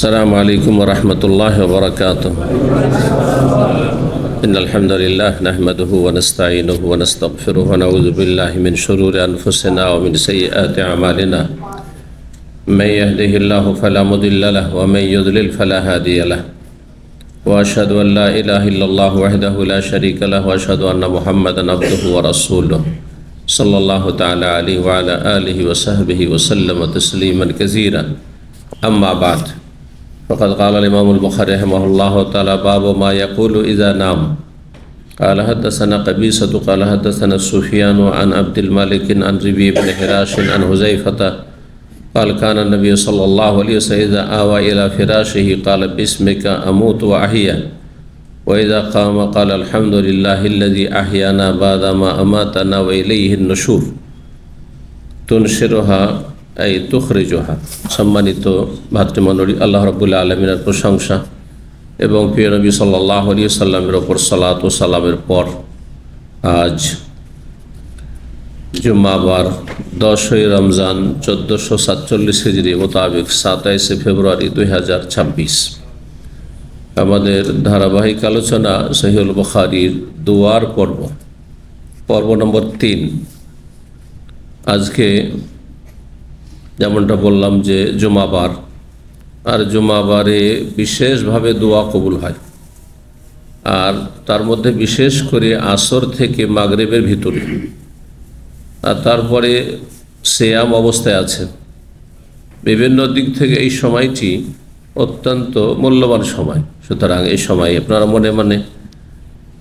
السلام عليكم ورحمة الله وبركاته. إن الحمد لله نحمده ونستعينه ونستغفره ونعوذ بالله من شرور أنفسنا ومن سيئات أعمالنا. من يهده الله فلا مضل له ومن يضلل فلا هادي له. وأشهد أن لا إله إلا الله وحده لا شريك له وأشهد أن محمدا عبده ورسوله صلى الله تعالى عليه وعلى آله وصحبه وسلم تسليما كثيرا. أما بعد، فقد قال الإمام البخاري رحمه الله تعالى: باب ما يقول إذا نام. قال حدثنا قبيصة قال حدثنا سفيان عن عبد الملك عن ربيع بن حراش عن حذيفة قال كان النبي صلى الله عليه وسلم إذا آوى إلى فراشه قال باسمك أموت وأحيا، وإذا قام قال الحمد لله الذي أحيانا بعدما أماتنا وإليه النشور تنشرها এই তুখরিজুহা। সম্মানিত ভাতৃমণ্ডলী, আল্লাহ রাব্বুল আলামিনের প্রশংসা এবং প্রিয় নবী সাল্লাল্লাহু আলাইহি ওয়াসাল্লামের ওপর সালাত ও সালামের পর আজ জুম্মাবার 10ই রমজান 1447 হিজরি মোতাবেক 27 ফেব্রুয়ারি 2026 আমাদের ধারাবাহিক আলোচনা সহিহুল বুখারীর দুয়ার পর্ব নম্বর 3। আজকে যেমনটা বললাম যে জুমাবার, আর জুমাবারে বিশেষভাবে দোয়া কবুল হয়, আর তার মধ্যে বিশেষ করে আসর থেকে মাগরিবের ভিতরে, আর তারপরে সিয়াম অবস্থায় আছে। বিভিন্ন দিক থেকে এই সময়টি অত্যন্ত মূল্যবান সময়। সুতরাং এই সময় আপনারা মনে মনে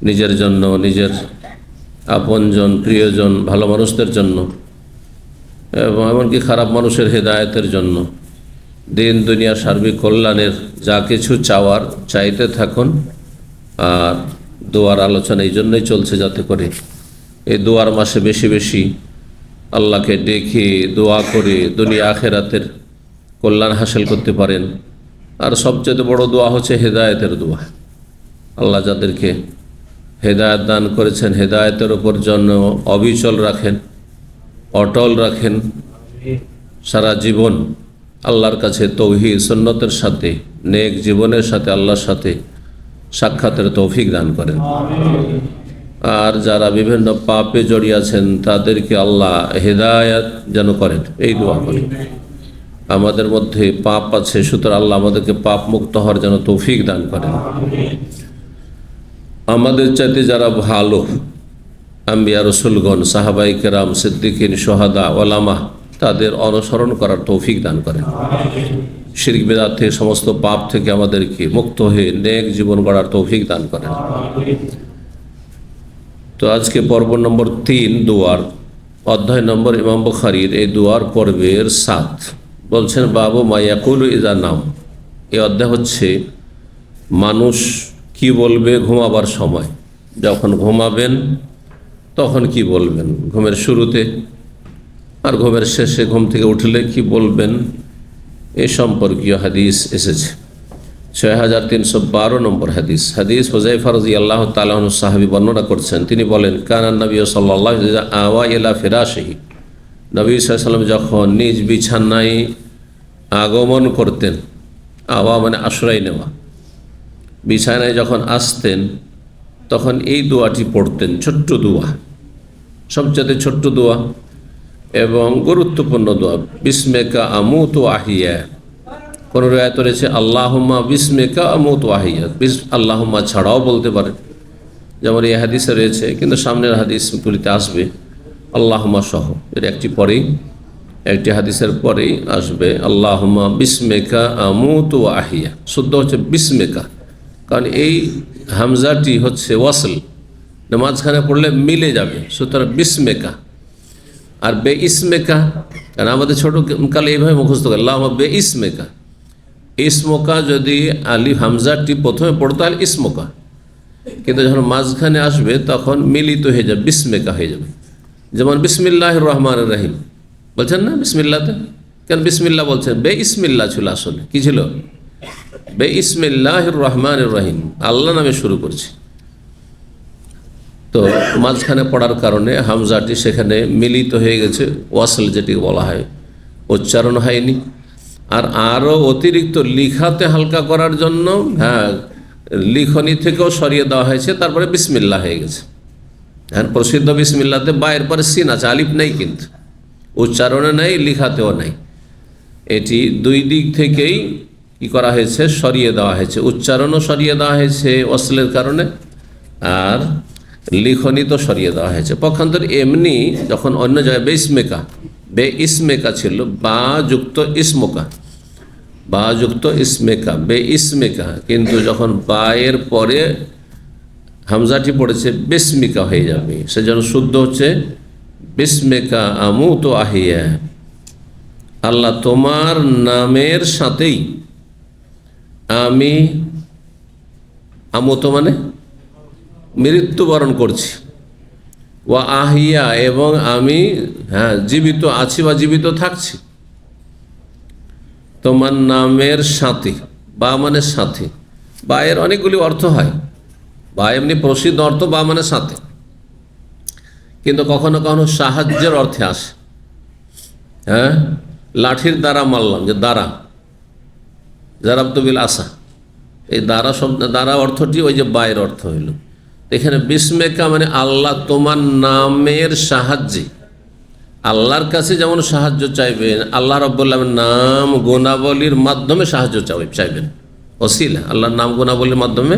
নিজের জন্য, নিজের আপনজন, প্রিয়জন, ভালো মানুষদের জন্য এবং এমনকি খারাপ মানুষের হেদায়েতের জন্য, দিন দুনিয়া সার্বিক কল্যাণের যা কিছু চাওয়ার চাইতে থাকুন। আর দোয়ার আলোচনা এই জন্যই চলছে যাতে করে এই দোয়ার মাসে বেশি বেশি আল্লাহকে ডেকে দোয়া করে দুনিয়া আখেরাতের কল্যাণ হাসিল করতে পারেন। আর সবচেয়ে বড় দোয়া হচ্ছে হেদায়েতের দোয়া। আল্লাহ যাদেরকে হেদায়েত দান করেছেন, হেদায়েতের ওপর জন্য অবিচল রাখেন, অটল রাখেন, সারা জীবন আল্লাহর কাছে তৌহিদ সুন্নতের সাথে, নেক জীবনের সাথে আল্লাহর সাথে সাক্ষাতের তৌফিক দান করেন। আর যারা বিভিন্ন পাপে জড়িয়ে আছেন তাদেরকে আল্লাহ হেদায়েত যেন করেন, এই দোয়া করেন। আমাদের মধ্যে পাপ আছে, সুতরাং আল্লাহ আমাদেরকে পাপ মুক্ত হওয়ার যেন তৌফিক দান করেন। আমাদের চাইতে যারা ভালো আম্বিয়া রসুলগণ, সাহাবাই কেরাম, সিদ্দিকিন, সোহাদা, ওলামা, তাদের অনুসরণ করার তৌফিক দান করেন। শিরক বিদআত থেকে, সমস্ত পাপ থেকে আমাদেরকে মুক্ত হয়ে নেক জীবন গড়ার তৌফিক দান করেন। তো আজকে পর্ব নম্বর 3, দুয়ার, অধ্যায় নম্বর ইমাম বুখারীর এই দুয়ার পর্বের 7। বলছেন বাবু মা ইয়াকুলু ইযা নাম। এই অধ্যায় হচ্ছে মানুষ কি বলবে ঘুমাবার সময়। যখন ঘুমাবেন তখন কি বলবেন, ঘুমের শুরুতে আর ঘুমের শেষে, ঘুম থেকে উঠলে কি বলবেন, এ সম্পর্কীয় হাদিস এসেছে। 6312 নম্বর হাদিস হুযায়ফা রাদিয়াল্লাহু তাআলা আনহু সাহাবী বর্ণনা করছেন। তিনি বলেন, কানা নবী সাল্লাল্লাহু আলাইহি ওয়াসাল্লাম আওয়া ইলা ফিরাশিহি। নবী সাল্লাল্লাহু আলাইহি ওয়াসাল্লাম যখন নিজ বিছানায় আগমন করতেন, আওয়া মানে আশ্রয় নেওয়া, বিছানায় যখন আসতেন তখন এই দোয়াটি পড়তেন। ছোট্ট দোয়া, সবচেয়ে ছোট্ট দোয়া এবং গুরুত্বপূর্ণ দোয়া। বিসমিকা আমুতু আহিয়া। কোন riwayat রয়েছে আল্লাহুম্মা বিসমিকা আমুতু আহিয়া। আল্লাহুম্মা ছাড়াও বলতে পারেন, যেমন এই হাদিসে রয়েছে, কিন্তু সামনের হাদিসগুলিতে আসবে আল্লাহুম্মা সহ। এর একটি হাদিসের পরেই আসবে আল্লাহুম্মা বিসমিকা আমুতু আহিয়া। শুদ্ধ হচ্ছে বিসমিকা, কারণ এই হামজাটি হচ্ছে ওয়াসল, মাঝখানে পড়লে মিলে যাবে। সুতরাং বিসমেকা। আর বে ইসমেকা, কারণ আমাদের ছোট কালে এইভাবে মুখস্থ করে আল্লাহুম্মা বে ইসমেকা। ইসমোকা যদি আলিফ হামজাটি প্রথমে পড়তে হয় ইসমোকা, কিন্তু যখন মাঝখানে আসবে তখন মিলিত হয়ে যাবে, বিসমেকা হয়ে যাবে। যেমন বিসমিল্লাহির রহমানির রহিম বলছেন না বিসমিল্লাতে, কেন বিসমিল্লাহ বলছেন? বে ইসমিল্লাহ ছিল, আসলে কি ছিল? বে ইসমিল্লাহির রহমানির রহিম, আল্লাহ নামে শুরু করছি। তো মাঝখানে পড়ার কারণে হামজাটি সেখানে মিলিত হয়ে গেছে, ওয়াসল যেটি বলা হয়, উচ্চারণ হয়নি। আর আরও অতিরিক্ত লিখাতে হালকা করার জন্য লিখনি থেকেও সরিয়ে দেওয়া হয়েছে, তারপরে বিসমিল্লাহ হয়ে গেছে। হ্যাঁ, প্রসিদ্ধ বিসমিল্লাতে বা এর পরে সিন আছে, আলিফ নেই, কিন্তু উচ্চারণে নেই, লিখাতেও নেই। এটি দুই দিক থেকেই কি করা হয়েছে, সরিয়ে দেওয়া হয়েছে। উচ্চারণও সরিয়ে দেওয়া হয়েছে ওয়াসলের কারণে, আর লিখনি তো সরিয়ে দেওয়া হয়েছে। পক্ষান্তর এমনি যখন অন্য জায়গায় বে ইসমেকা ছিল, বা যুক্ত ইসমোকা, বা যুক্ত ইসমেকা, বে ইসমেকা, কিন্তু যখন বা এর পরে হামজাটি পড়েছে বিস্মিকা হয়ে যাবে, সেজন্য শুদ্ধ হচ্ছে বিস্মেকা আমু তো আহিয়া, আল্লাহ তোমার নামের সাথেই আমি, আমত মানে মৃত্যুবরণ করছি, ওয়া আহিয়া এবং আমি জীবিত আছি বা জীবিত থাকছি তোমার নামের সাথে। বা মানে সাথে, বা এর অনেকগুলি অর্থ হয়। বা এমনি প্রসিদ্ধ অর্থ বা মানে সাথে, কিন্তু কখনো কখনো সাহায্যের অর্থে আসে। লাঠির দ্বারা মারলাম, যে দ্বারা, জারাবতুবিল আসা, এই দ্বারা শব্দ, দ্বারা অর্থটি ওই যে বায়ের অর্থ হইল। এখানে বিস্মেকা মানে আল্লাহ তোমার নামের সাহায্যে, আল্লাহর কাছে যেমন সাহায্য চাইবেন, আল্লাহ রাব্বুল আলামিন নাম গুণাবলীর মাধ্যমে সাহায্য চাইবেন, ওসিলা, আল্লাহর নাম গুণাবলীর মাধ্যমে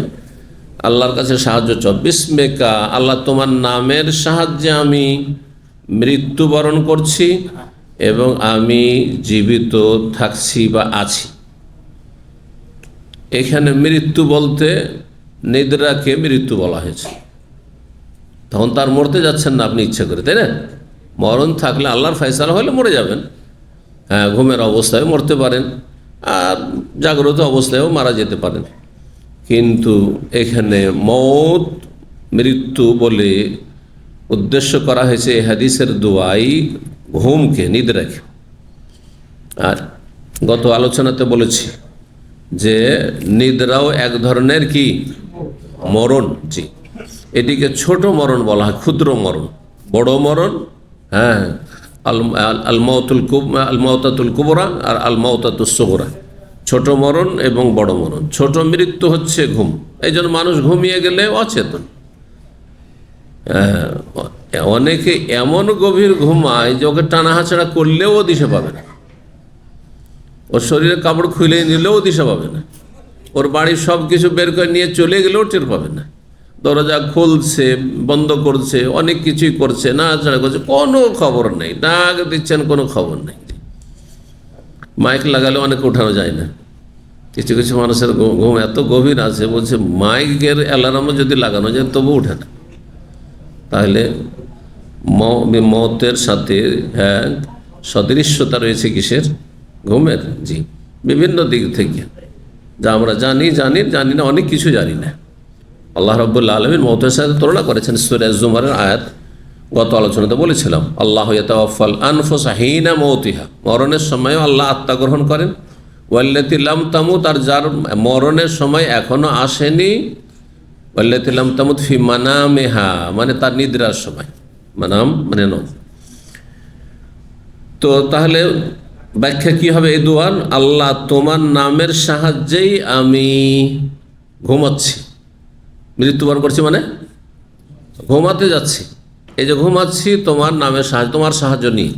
আল্লাহর কাছে সাহায্য চাও। বিস্মেকা, আল্লাহ তোমার নামের সাহায্যে আমি মৃত্যুবরণ করছি এবং আমি জীবিত থাকছি বা আছি। এখানে মৃত্যু বলতে নিদ্রাকে মৃত্যু বলা হয়েছে। তখন তার মরতে যাচ্ছেন না আপনি ইচ্ছা করে, তাই না? মরণ থাকলে আল্লাহর ফয়সালা হলে মরে যাবেন। ঘুমের অবস্থায় মরতে পারেন, আর জাগ্রত অবস্থায়ও মারা যেতে পারেন। কিন্তু এখানে মৌত, মৃত্যু বলে উদ্দেশ্য করা হয়েছে এই হাদিসের দোয়াই ঘুমকে, নিদ্রাকে। আর গত আলোচনাতে বলেছি যে নিদ্রাও এক ধরনের কি মরণ। জি, এটিকে ছোট মরণ বলা হয়, ক্ষুদ্র মরণ। বড় মরণ আল মাউতাতুল কুবরা আর আল মাউতাতুস সুগরা, ছোট মরণ এবং বড় মরণ। ছোট মৃত্যু হচ্ছে ঘুম, এই জন্য মানুষ ঘুমিয়ে গেলে অচেতন। অনেকে এমন গভীর ঘুমায় যে ওকে টানা হাঁচড়া করলেও ও দিশা পাবে না, ওর শরীরের কাপড় খুলে নিলেও দিশা পাবে না, ওর বাড়ির সব কিছু বের করে নিয়ে চলে গেলেও টের পাবে না। দরজা খুলছে, বন্ধ করছে, অনেক কিছুই করছে, নাড়াচাড়া করছে, কোনো খবর নেই। ডাক দিচ্ছেন, কোনো খবর নেই। মাইক লাগালে অনেকে উঠানো যায় না। কিছু কিছু মানুষের ঘুম এত গভীর আছে, বলছে মাইকের অ্যালার্মও যদি লাগানো যায় তবু উঠে না। তাহলে মতের সাথে সদৃশ্যতা রয়েছে কিসের? ঘুমের। জি, বিভিন্ন দিক থেকে, যা আমরা জানি না, অনেক কিছু জানি না। আল্লাহ রাব্বুল আলামিন মওতের সাথে তুলনা করেছেন সূরা জুমারের আয়াত, গত আলোচনাতে বলেছিলাম। আল্লাহু ইয়াতাওয়াফাল আনফুসা হিনা মাউতিহা, মরণের সময় আল্লাহ আত্মা গ্রহণ করেন। ওয়াল্লাতী লাম তামুত, আর যার মরণের সময় এখনো আসেনি, ওয়াল্লাতী লাম তামুত ফি মানামিহা, মানে তার নিদ্রার সময়, মানাম মানে নম। তো তাহলে ব্যাখ্যা কি হবে এই দোয়ার? আল্লাহ তোমার নামের সাহায্যেই আমি ঘুমাচ্ছি, মৃত্যুবরণ করছি, মানে ঘুমাতে যাচ্ছি। এই যে ঘুমাচ্ছি তোমার নামের সাহায্য, তোমার সাহায্য নিয়ে।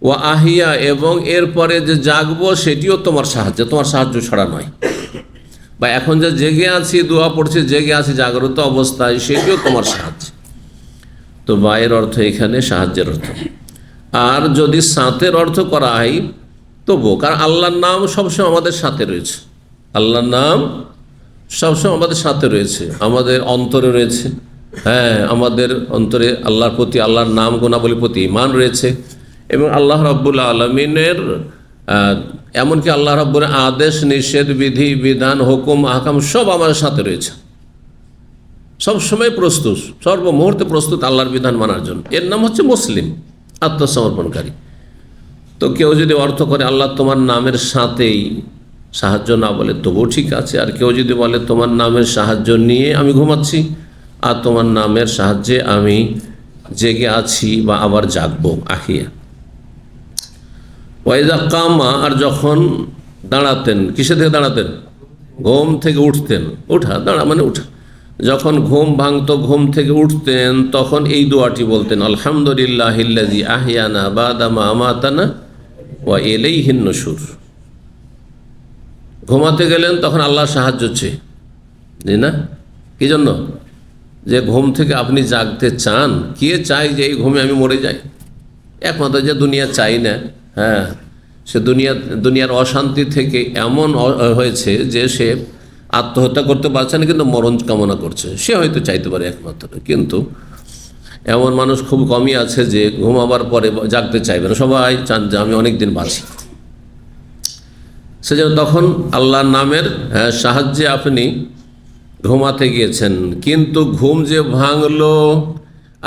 ও আহিয়া, এবং এরপরে যে জাগবো সেটিও তোমার সাহায্য, তোমার সাহায্য ছাড়া নয়। বা এখন যে জেগে আছি, দোয়া পড়ছি, জেগে আছি জাগ্রত অবস্থায়, সেটিও তোমার সাহায্য। তো বায়ের অর্থ এখানে সাহায্যের অর্থ। আর যদি সাথের অর্থ করা হয় তবুও, কারণ আল্লাহর নাম সবসময় আমাদের সাথে রয়েছে। আল্লাহর নাম সবসময় আমাদের সাথে রয়েছে, আমাদের অন্তরে রয়েছে। আমাদের অন্তরে আল্লাহর প্রতি, আল্লাহর নাম গুণাবলীর প্রতি ঈমান রয়েছে। এবং আল্লাহ রাব্বুল আলামিনের এমনকি আল্লাহ রাব্বুল আদেশ, নিষেধ, বিধি, বিধান, হুকুম, আহকাম সব আমাদের সাথে রয়েছে। সবসময় প্রস্তুত, সর্বমুহূর্তে প্রস্তুত আল্লাহর বিধান মানার জন্য। এর নাম হচ্ছে মুসলিম, আত্মসমর্পণকারী। তো কেউ যদি অর্থ করে আল্লাহ তোমার নামের সাথেই, সাহায্য না বলে তবুও ঠিক আছে। আর কেউ যদি বলে তোমার নামের সাহায্য নিয়ে আমি ঘুমাচ্ছি, আর তোমার নামের সাহায্যে আমি জেগে আছি বা আবার জাগবো, আহিয়া। ওয়াইজা কামা, আর যখন দাঁড়াতেন, কিসে থেকে দাঁড়াতেন? ঘুম থেকে উঠতেন। উঠা, দাঁড়া মানে উঠা। যখন ঘুম ভাঙতো, ঘুম থেকে উঠতেন, তখন এই দোয়াটি বলতেন, আলহামদুলিল্লাহিল্লাযী আহইয়ানা বাদা মা আমাতানা ওয়া ইলাইহিন নুশুর। ঘুমাতে গেলেন তখন আল্লাহর সাহায্য চেয়ে, জি না? কি জন্য? যে ঘুম থেকে আপনি জাগতে চান। কে চাই যে এই ঘুমে আমি মরে যাই? একমাত্র যে দুনিয়া চাই না, হ্যাঁ, সে দুনিয়ার অশান্তি থেকে এমন হয়েছে যে সে আত্মহত্যা করতে পারছে না, কিন্তু মরণ কামনা করছে। সে হয়তো চাইতে পারে একমাত্র, কিন্তু এমন মানুষ খুব কমই আছে যে ঘুমাবার পরে জাগতে চাইবে না। সবাই চান যে আমি অনেক দিন বাঁচি। সেজন্য তখন আল্লাহর নামের সাহায্যে আপনি ঘুমাতে গিয়েছেন, কিন্তু ঘুম যে ভাঙলো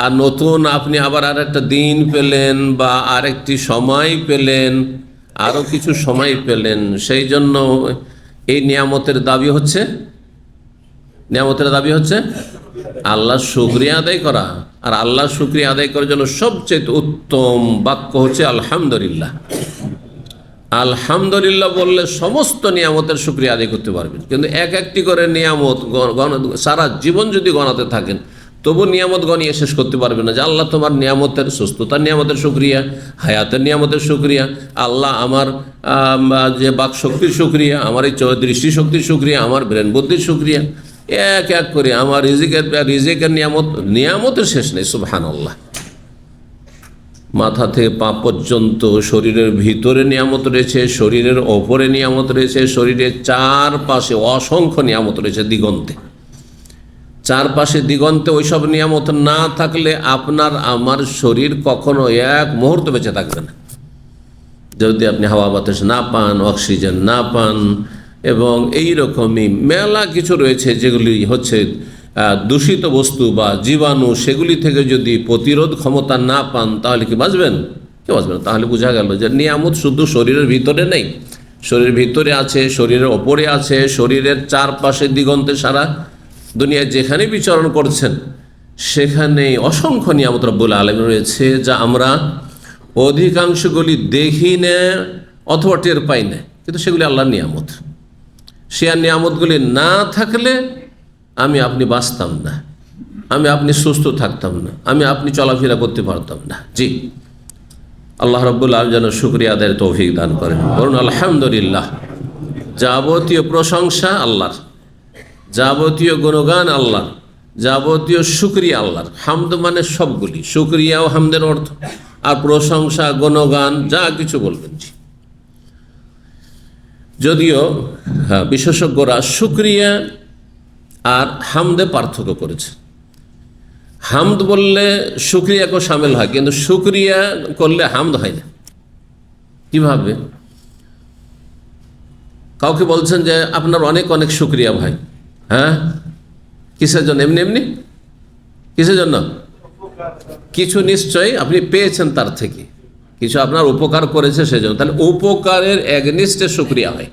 আর নতুন আপনি আবার আর একটা দিন পেলেন বা আরেকটি সময় পেলেন, আরও কিছু সময় পেলেন, সেই জন্য এই নিয়ামতের দাবি হচ্ছে, নিয়ামতের দাবি হচ্ছে আল্লাহর শুকরিয়া আদায় করা। আর আল্লাহর শুকরিয়া আদায় করার জন্য সবচেয়ে উত্তম বাক্য হচ্ছে আলহামদুলিল্লাহ। আলহামদুলিল্লাহ বললে সমস্ত নিয়ামতের শুকরিয়া আদায় করতে পারবেন। কিন্তু এক একটি করে নিয়ামত সারা জীবন যদি গণাতে থাকেন, তবু নিয়ামত গনিয়ে শেষ করতে পারবেন না। যে আল্লাহ তোমার নিয়ামতের, সুস্থতার নিয়ামতের শুকরিয়া, হায়াতের নিয়ামতের শুকরিয়া, আল্লাহ আমার যে বাক শক্তির শুকরিয়া, আমার এই দৃষ্টি শক্তির শুকরিয়া, আমার ব্রেন বুদ্ধির শুকরিয়া, এক এক করে আমার রিজিকের নিয়ামতের শেষ নেই। সুবহানাল্লাহ। মাথা থেকে পা পর্যন্ত শরীরের ভিতরে নিয়ামত রয়েছে, শরীরের ওপরে নিয়ামত রয়েছে, শরীরের চারপাশে অসংখ্য নিয়ামত রয়েছে দিগন্তে। চারপাশে দিগন্তে ওইসব নিয়ামত না থাকলে আপনার আমার শরীর কখনো এক মুহূর্ত বেঁচে থাকবে না। যদি আপনি হাওয়া বাতাস না পান, অক্সিজেন না পান, এবং এই রকমই মেলা কিছু রয়েছে যেগুলি হচ্ছে দূষিত বস্তু বা জীবাণু, সেগুলি থেকে যদি প্রতিরোধ ক্ষমতা না পান, তাহলে কি বাঁচবেন? কেউ বাঁচবেন না। তাহলে বোঝা গেল যে নিয়ামত শুধু শরীরের ভিতরে নেই, শরীরের ভিতরে আছে, শরীরের ওপরে আছে, শরীরের চারপাশে দিগন্তে সারা দুনিয়ায় যেখানে বিচরণ করছেন সেখানে অসংখ্য নিয়ামত রব্বুল আলামিন রয়েছে, যা আমরা অধিকাংশগুলি দেখি না অথবা টের পাই না, কিন্তু সেগুলি আল্লাহর নিয়ামত। সে নিয়ামতগুলি না থাকলে আমি আপনি বাঁচতাম না, আমি আপনি সুস্থ থাকতাম না, আমি আপনি চলাফেরা করতে পারতাম না। জি, আল্লাহ রাব্বুল আলামিন যেন শুকরিয়া আদায়ের তৌফিক দান করেন। বলুন আলহামদুলিল্লাহ। যাবতীয় প্রশংসা আল্লাহর, যাবতীয় গুণগান আল্লাহর, যাবতীয় শুকরিয়া আল্লাহর। হামদ মানে সবগুলি, শুকরিয়া ও হামদের অর্থ, আর প্রশংসা, গুণগান, যা কিছু বলবেন। জি, যদিও বিশেষজ্ঞরা শুকরিয়া আর হামদে পার্থক্য করেছে। হামদ বললে শুকরিয়াকেও সামিল হয়, কিন্তু শুকরিয়া করলে হামদ হয় না। কিভাবে? কাউকে বলছেন যে আপনার অনেক অনেক শুকরিয়া ভাই, হ্যাঁ, কিসের জন্য? এমনি এমনি কিসের জন্য? কিছু নিশ্চয়ই আপনি পেয়েছেন তার থেকে, কিছু আপনার উপকার করেছে সেজন্য। তাহলে উপকারের একনিষ্ঠে শুকরিয়া হয়।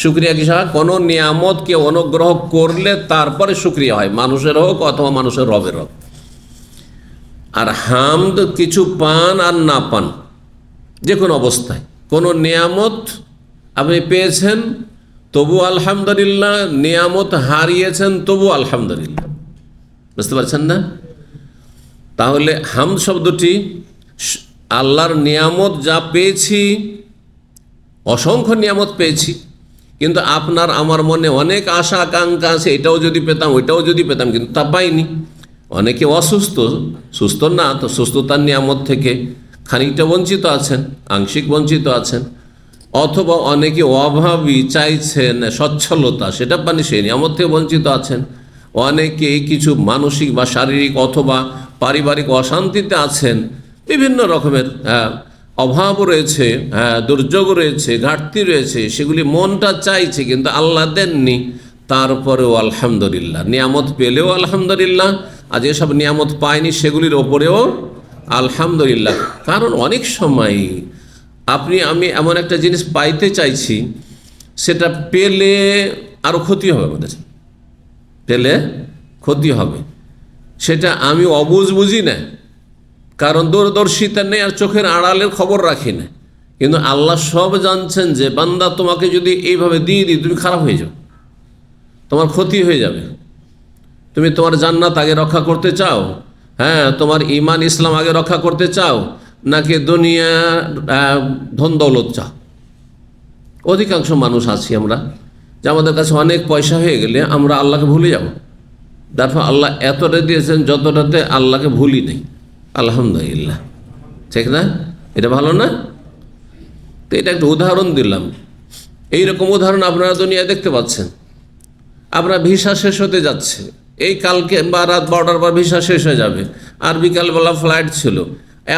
শুকরিয়া কিসে হয়? কোনো নিয়ামতকে অনুগ্রহ করলে তারপরে শুকরিয়া হয়, মানুষের হোক অথবা মানুষের রবের হোক। আর হামদ কিছু পান আর না পান, যে কোনো অবস্থায় কোনো নিয়ামত আপনি পেয়েছেন তবু আলহামদুলিল্লাহ, নিয়ামত হারিয়েছেন তবু আলহামদুলিল্লাহ। বুঝতে পারছেন না? তাহলে হামদ শব্দটি আল্লাহর নিয়ামত যা পেয়েছি, অসংখ্য নিয়ামত পেয়েছি, কিন্তু আপনার আমার মনে অনেক আশা আকাঙ্ক্ষা আছে, এটাও যদি পেতাম, ওইটাও যদি পেতাম, কিন্তু তা পাইনি। অনেকে অসুস্থ, সুস্থ না, তো সুস্থতার নিয়ামত থেকে খানিকটা বঞ্চিত আছেন, আংশিক বঞ্চিত আছেন। অথবা অনেকে অভাবী, চাইছেন সচ্ছলতা, সেটা পানি, সেই নিয়ামত থেকে বঞ্চিত আছেন। অনেকে কিছু মানসিক বা শারীরিক অথবা পারিবারিক অশান্তিতে আছেন, বিভিন্ন রকমের অভাব রয়েছে, দুর্যোগ রয়েছে, ঘাটতি রয়েছে, সেগুলি মনটা চাইছে কিন্তু আল্লাহ দেননি, তারপরেও আলহামদুলিল্লাহ। নিয়ামত পেলেও আলহামদুলিল্লাহ, আর যেসব নিয়ামত পায়নি সেগুলির ওপরেও আলহামদুলিল্লাহ। কারণ অনেক সময় আপনি আমি এমন একটা জিনিস পাইতে চাইছি, সেটা পেলে আরও ক্ষতি হবে, আমাদের পেলে ক্ষতি হবে, সেটা আমি অবুঝ বুঝি না, কারণ দূরদর্শিতা নেই আর চোখের আড়ালের খবর রাখি না, কিন্তু আল্লাহ সব জানছেন যে বান্দা তোমাকে যদি এইভাবে দিয়ে দিই তুমি খারাপ হয়ে যাও, তোমার ক্ষতি হয়ে যাবে। তুমি তোমার জান্নাত আগে রক্ষা করতে চাও, হ্যাঁ, তোমার ইমান ইসলাম আগে রক্ষা করতে চাও, নাকি দুনিয়া ধন দৌলত চাও? অধিকাংশ মানুষ আছি আমরা যে আমাদের কাছে অনেক পয়সা হয়ে গেলে আমরা আল্লাহকে ভুলে যাব। তারপর আল্লাহ এতটা দিয়েছেন যতটাতে আল্লাহকে ভুলি নেই। আলহামদুলিল্লাহ, ঠিক না? এটা ভালো না? তো এটা একটা উদাহরণ দিলাম। এইরকম উদাহরণ আপনারা দুনিয়ায় দেখতে পাচ্ছেন। আপনার ভিসা শেষ হতে যাচ্ছে, এই কালকে বা রাত 12টার পর ভিসা শেষ হয়ে যাবে, আর বিকালবেলা ফ্লাইট ছিল,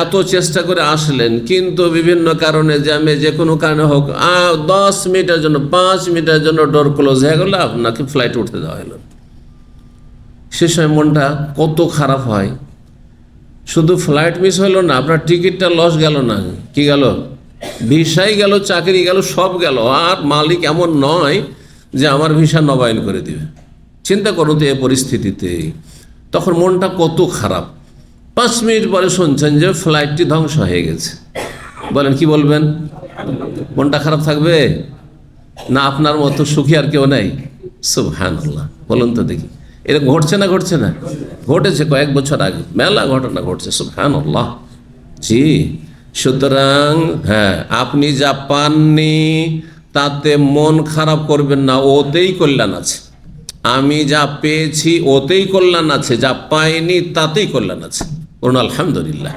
এত চেষ্টা করে আসলেন, কিন্তু বিভিন্ন কারণে জ্যামে যে কোনো কারণে হোক 10 মিনিটের জন্য 5 মিনিটের জন্য ডোর ক্লোজ হয়ে গেল, আপনাকে ফ্লাইট উঠতে দেওয়া হলো। সে সময় মনটা কত খারাপ হয়। শুধু ফ্লাইট মিস হলো না, আপনার টিকিটটা লস গেল না, কি গেল? ভিসাই গেল, চাকরি গেল, সব গেল। আর মালিক এমন নয় যে আমার ভিসা নবায়ন করে দিবে। চিন্তা করুন তো এই পরিস্থিতিতে তখন মনটা কত খারাপ। 5 মিনিট পরে শুনছেন যে ফ্লাইটটি ধ্বংস হয়ে গেছে, বলেন কি বলবেন? মনটা খারাপ থাকবে না? আপনার মতো সুখী আর কেউ নেই? সুবহানাল্লাহ, বলুন তো দেখি, এরকম ঘটছে না? ঘটছে না? ঘটেছে কয়েক বছর আগে, মেলা ঘটনা ঘটছে। সুবহানাল্লাহ। জি, সুতরাং হ্যাঁ, আপনি যা পাননি তাতে মন খারাপ করবেন না, ওতেই কল্যাণ আছে। আমি যা পেয়েছি ওতেই কল্যাণ আছে, যা পাইনি তাতেই কল্যাণ আছে। বলুন আলহামদুলিল্লাহ।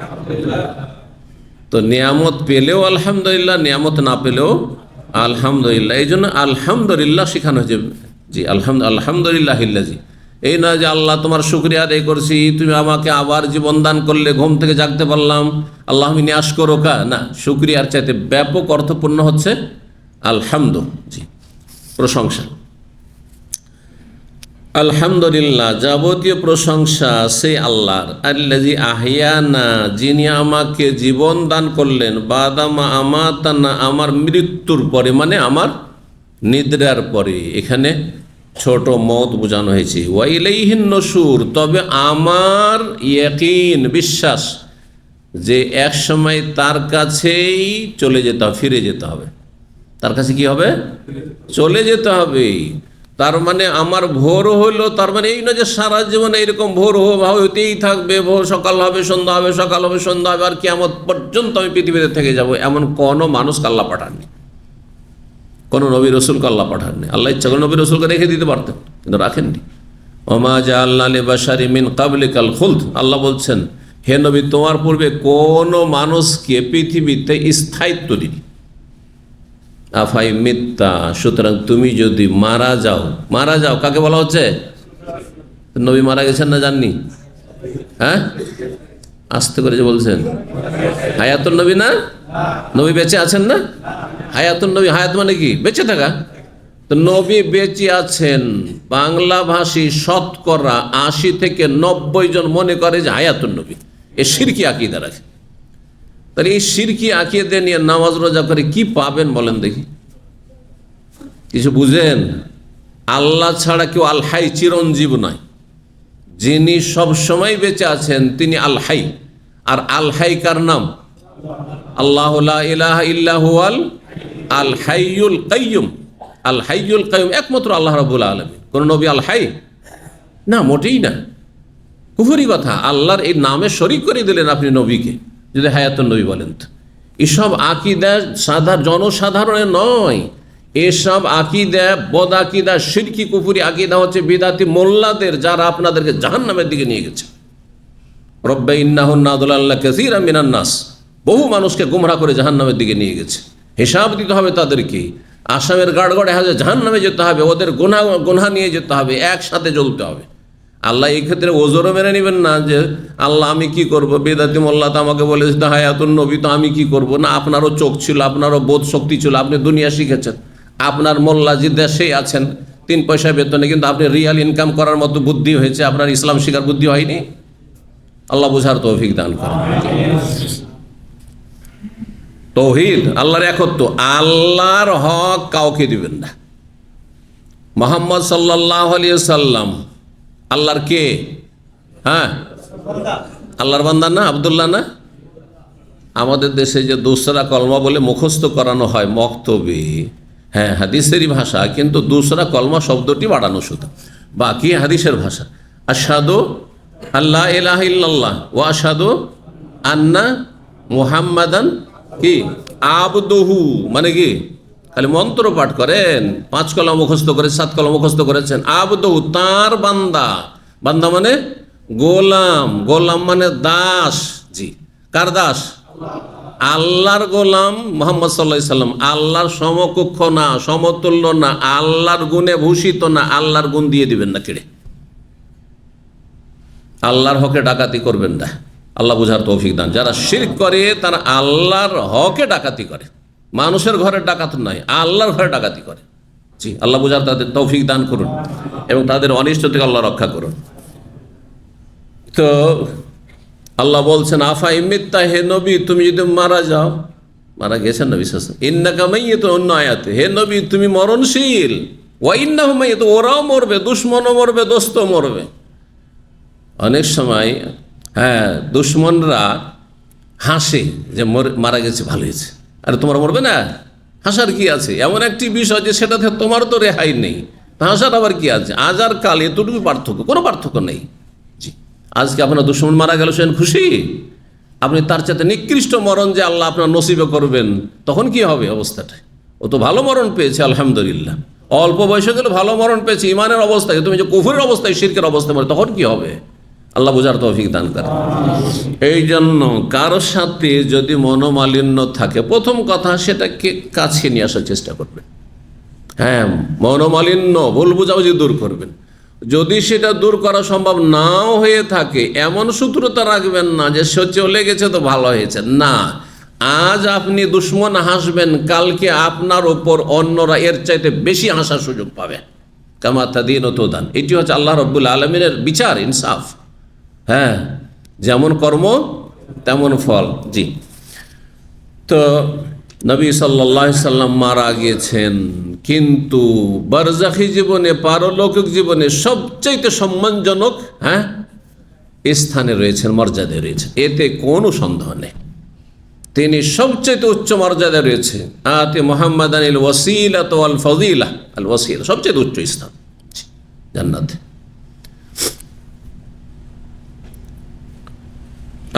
তো নিয়ামত পেলেও আলহামদুলিল্লাহ, নিয়ামত না পেলেও আলহামদুলিল্লাহ। এই জন্য আলহামদুলিল্লাহ শেখানো হয়েছে। জি, আলহামদুলিল্লাহ। জি, এই নয় যে আল্লাহ তোমার শুকরিয়া আদায় করছি, তুমি আমাকে আবার জীবন দান করলে, ঘুম থেকে জাগতে পারলাম, আল্লাহ আমি নিয়াস করো কা না। শুকরিয়ার চাইতে ব্যাপক অর্থপূর্ণ হচ্ছে আলহামদু। জি, প্রশংসা। আলহামদুলিল্লাহ, যাবতীয় প্রশংসা সেই আল্লাহর। আল্লাযী আহইয়ানা, যিনি আমাকে জীবন দান করলেন, বাদামা আমাতানা, আমার মৃত্যুর পরে, মানে আমার নিদ্রার পরে। এখানে ছোট মওত বোঝানো হয়েছে। ওয়া ইলাইহিন নুশুর, তবে আমার ইয়াকিন, বিশ্বাস যে এক সময় তার কাছেই চলে যেতে হবে, ফিরে যেতে হবে। তার কাছে কি হবে? চলে যেতে হবে। তার মানে আমার ভোর হলো, তার মানে এই না যে সারা জীবন এইরকম ভোর হতেই থাকবে, ভোর সকাল হবে সন্ধ্যা হবে, সকাল হবে সন্ধ্যা হবে, আর কিয়ামত পর্যন্ত আমি পৃথিবীতে থেকে যাব, এমন কোনো মানুষকে আল্লাহ পাঠাননি, কোনো নবী রসুলকে আল্লাহ পাঠাননি। আল্লাহ ইচ্ছা করে নবী রসুলকে রেখে দিতে পারতেন, কিন্তু রাখেননি। ওমা জাআলনা লিবাশারিন মিন ক্বাবলিকাল খুলদ, আল্লাহ বলছেন হে নবী, তোমার পূর্বে কোনো মানুষকে পৃথিবীতে স্থায়িত্ব দিনি। আফাই মিথ্যা, সুতরাং তুমি যদি মারা যাও, কাকে বলা হচ্ছে? নবী মারা গেছেন না জাননি? হ্যাঁ, আস্তে করে যে বলছেন, হায়াতুন নবী না? নবী বেঁচে আছেন না? হায়াতুন নবী, হায়াত মানে কি? বেঁচে থাকা। তো নবী বেঁচে আছেন, বাংলা ভাষী শতকরা 80 থেকে 90 জন মনে করে যে হায়াতুন নবী। এ শিরকি আকীদা রাখে। তাহলে এই শিরকি আকীদা নিয়ে নামাজ রোজা করে কি পাবেন বলেন দেখি? কিছু বুঝেন? আল্লাহ ছাড়া কেউ আল হাই, চিরঞ্জীব নয়। যিনি সব সময় বেঁচে আছেন তিনি আল হাই। আর আল হাই কার নাম? আল্লাহু লা ইলাহা ইল্লা হুয়াল আল হাইয়ুল কাইয়ুম। আল হাইয়ুল কাইয়ুম একমাত্র আল্লাহ রাব্বুল আলামিন। কোন নবী আল হাই না, মোটেই না। কুফরি কথা। আল্লাহর এই নামে শরীক করে দিলেন আপনি নবীকে, যদি হায়াতুন নবী বলেন। তো এসব আকীদা জনসাধারণের নয়, এসব আকীদা বদ আকীদা, শিরকি কুফরি আকীদা হচ্ছে বিদাতি মোল্লাদের, যারা আপনাদেরকে জাহান্নামের দিকে নিয়ে গেছে। রব্বা ইন্নাহুন্না আদলাল্লাহ কাসীরাম মিনান নাস, বহু মানুষকে গুমরাহ করে জাহান্নামের দিকে নিয়ে গেছে। হিসাব দিতে হবে তাদেরকে। আসামের গাড়গড়ে হাজার জাহান্নামে যেতে হবে, ওদের গুনাহ নিয়ে যেতে হবে, একসাথে জ্বলতে হবে। আল্লাহ এই ক্ষেত্রে ওজোরও মেনে নেবেন না যে আল্লাহ আমি কি করব, বেদাতি মোল্লা তো আমাকে বলেছে হায়াতুন নবী, তো আমি কি করব? না, আপনারও চোখ ছিল, আপনারও বোধ শক্তি ছিল, আপনি দুনিয়া শিখেছেন। আপনার মোল্লা যে দেশেই আছেন 3 পয়সা বেতনে, কিন্তু আপনি রিয়াল ইনকাম করার মতো বুদ্ধি হয়েছে, আপনার ইসলাম শিখার বুদ্ধি হয়নি। আল্লাহ বুঝার তৌফিক দান করেন। তৌহিদ, আল্লাহর একত্ব, আল্লাহর হক কাউকে দিবেন না। মুহাম্মদ সাল্লাল্লাহু আলাইহি সাল্লাম আল্লাহর কে? হ্যাঁ, আল্লাহর বান্দা না? আব্দুল্লাহ না? আমাদের দেশে যে দুসরা কলমা বলে মুখস্থ করানো হয় মক্তবে, হ্যাঁ হাদিসেরই ভাষা, কিন্তু দুসরা কলমা শব্দটি বাড়ানো শুধু, বাকি হাদিসের ভাষা। আশহাদু আল্লাহ ইলাহা ইল্লাল্লাহ ওয়া আশহাদু আন্না মুহাম্মাদান কি আবদুহু, মানে কি খালি মন্ত্র পাঠ করেন, 5 কলম মুখস্থ করে 7 কলম মুখস্থ করেছেন। আবদুহু তার বান্দা, বান্দা মানে গোলাম, গোলাম মানে দাস। জি, কার দাস? আল্লাহর গোলাম মুহাম্মদ সাল্লাল্লাহু আলাইহি সাল্লাম। আল্লাহর সমকক্ষ না, সমতুল্য না, আল্লাহর গুণে ভূষিত না। আল্লাহর গুণ দিয়ে দিবেন না কেড়ে, আল্লাহর হকে ডাকাতি করবেন না। আল্লাহ বুঝার তৌফিক দান। যারা শিরক করে তারা আল্লাহর হকে ডাকাতি করে, মানুষের ঘরে ডাকাত নাই, আল্লাহর ঘরে ডাকাতি করে। জি, আল্লাহ বুঝার তাদের তৌফিক দান করুন এবং তাদের অনিষ্ট থেকে আল্লাহ রক্ষা করুন। তো আল্লাহ বলছেন আফা ইমিত্তা, হে নবী তুমি যদি মারা যাও, মারা গেছেন নবী সাল্লাল্লাহু আলাইহি ওয়াসাল্লাম, ইন্নাকা মাইয়িতুন, অন্য আয়াতে হে নবী তুমি মরণশীল, ওয়া ইন্নাহুম মাইয়িতুন, ওরাও মরবে, দুশমনও মরবে, দোস্তও মরবে। অনেক সময় হ্যাঁ দুশ্মনরা হাসে যে মারা গেছে ভালো হয়েছে, আরে তোমরা মরবে না, হাসার কি আছে? এমন একটি বিষয় যে সেটাতে তোমার তো রেহাই নেই, হাসার আবার কি আছে? আজ আর কাল এতটুকু পার্থক্য, কোনো পার্থক্য নেই। জি, আজকে আপনার দুশ্মন মারা গেল সেন খুশি, আপনি তার চাইতে নিকৃষ্ট মরণ যে আল্লাহ আপনার নসিবে করবেন, তখন কি হবে অবস্থাটা? ও তো ভালো মরণ পেয়েছে আলহামদুলিল্লাহ, অল্প বয়সে গেলে ভালো মরণ পেয়েছে ইমানের অবস্থায়, তুমি যে কুফরের অবস্থায় শিরকের অবস্থায় মরে, তখন কি হবে? আল্লাহ বুঝার তৌফিক দান করে। এই জন্য কারো সাথে যদি মনোমালিন্য থাকে, প্রথম কথা সেটাকে কাছে নিয়ে আসার চেষ্টা করবেন। হ্যাঁ, মনোমালিন্য ভুল বুঝাবুঝি দূর করবেন। যদি সেটা দূর করা সম্ভব নাও হয়ে থাকে, এমন সূত্রতা রাখবেন না যে সে চলে গেছে তো ভালো হয়েছে না। আজ আপনি দুশ্মন হাসবেন, কালকে আপনার ওপর অন্যরা এর চাইতে বেশি হাসার সুযোগ পাবে। কামা তাদিন ও তোদান, এটি হচ্ছে আল্লাহ রাব্বুল আলামিনের বিচার, ইনসাফ। হ্যাঁ, যেমন কর্ম তেমন ফল। জি, তো নবী সাল্লাল্লাহু আলাইহি সাল্লাম মারা গিয়েছেন, কিন্তু বারজাখী জীবনে, পারলৌকিক জীবনে সবচাইতে সম্মানজনক স্থানে রয়েছেন, মর্যাদায় রয়েছেন, এতে কোনো সন্দেহ নেই। তিনি সবচাইতে উচ্চ মর্যাদায় রয়েছে। আতে মুহাম্মাদানিল ওয়াসিলাত ওয়াল ফাযিলা, আল ওয়াসিলা সবচাইতে উচ্চ স্থান জান্নাতে।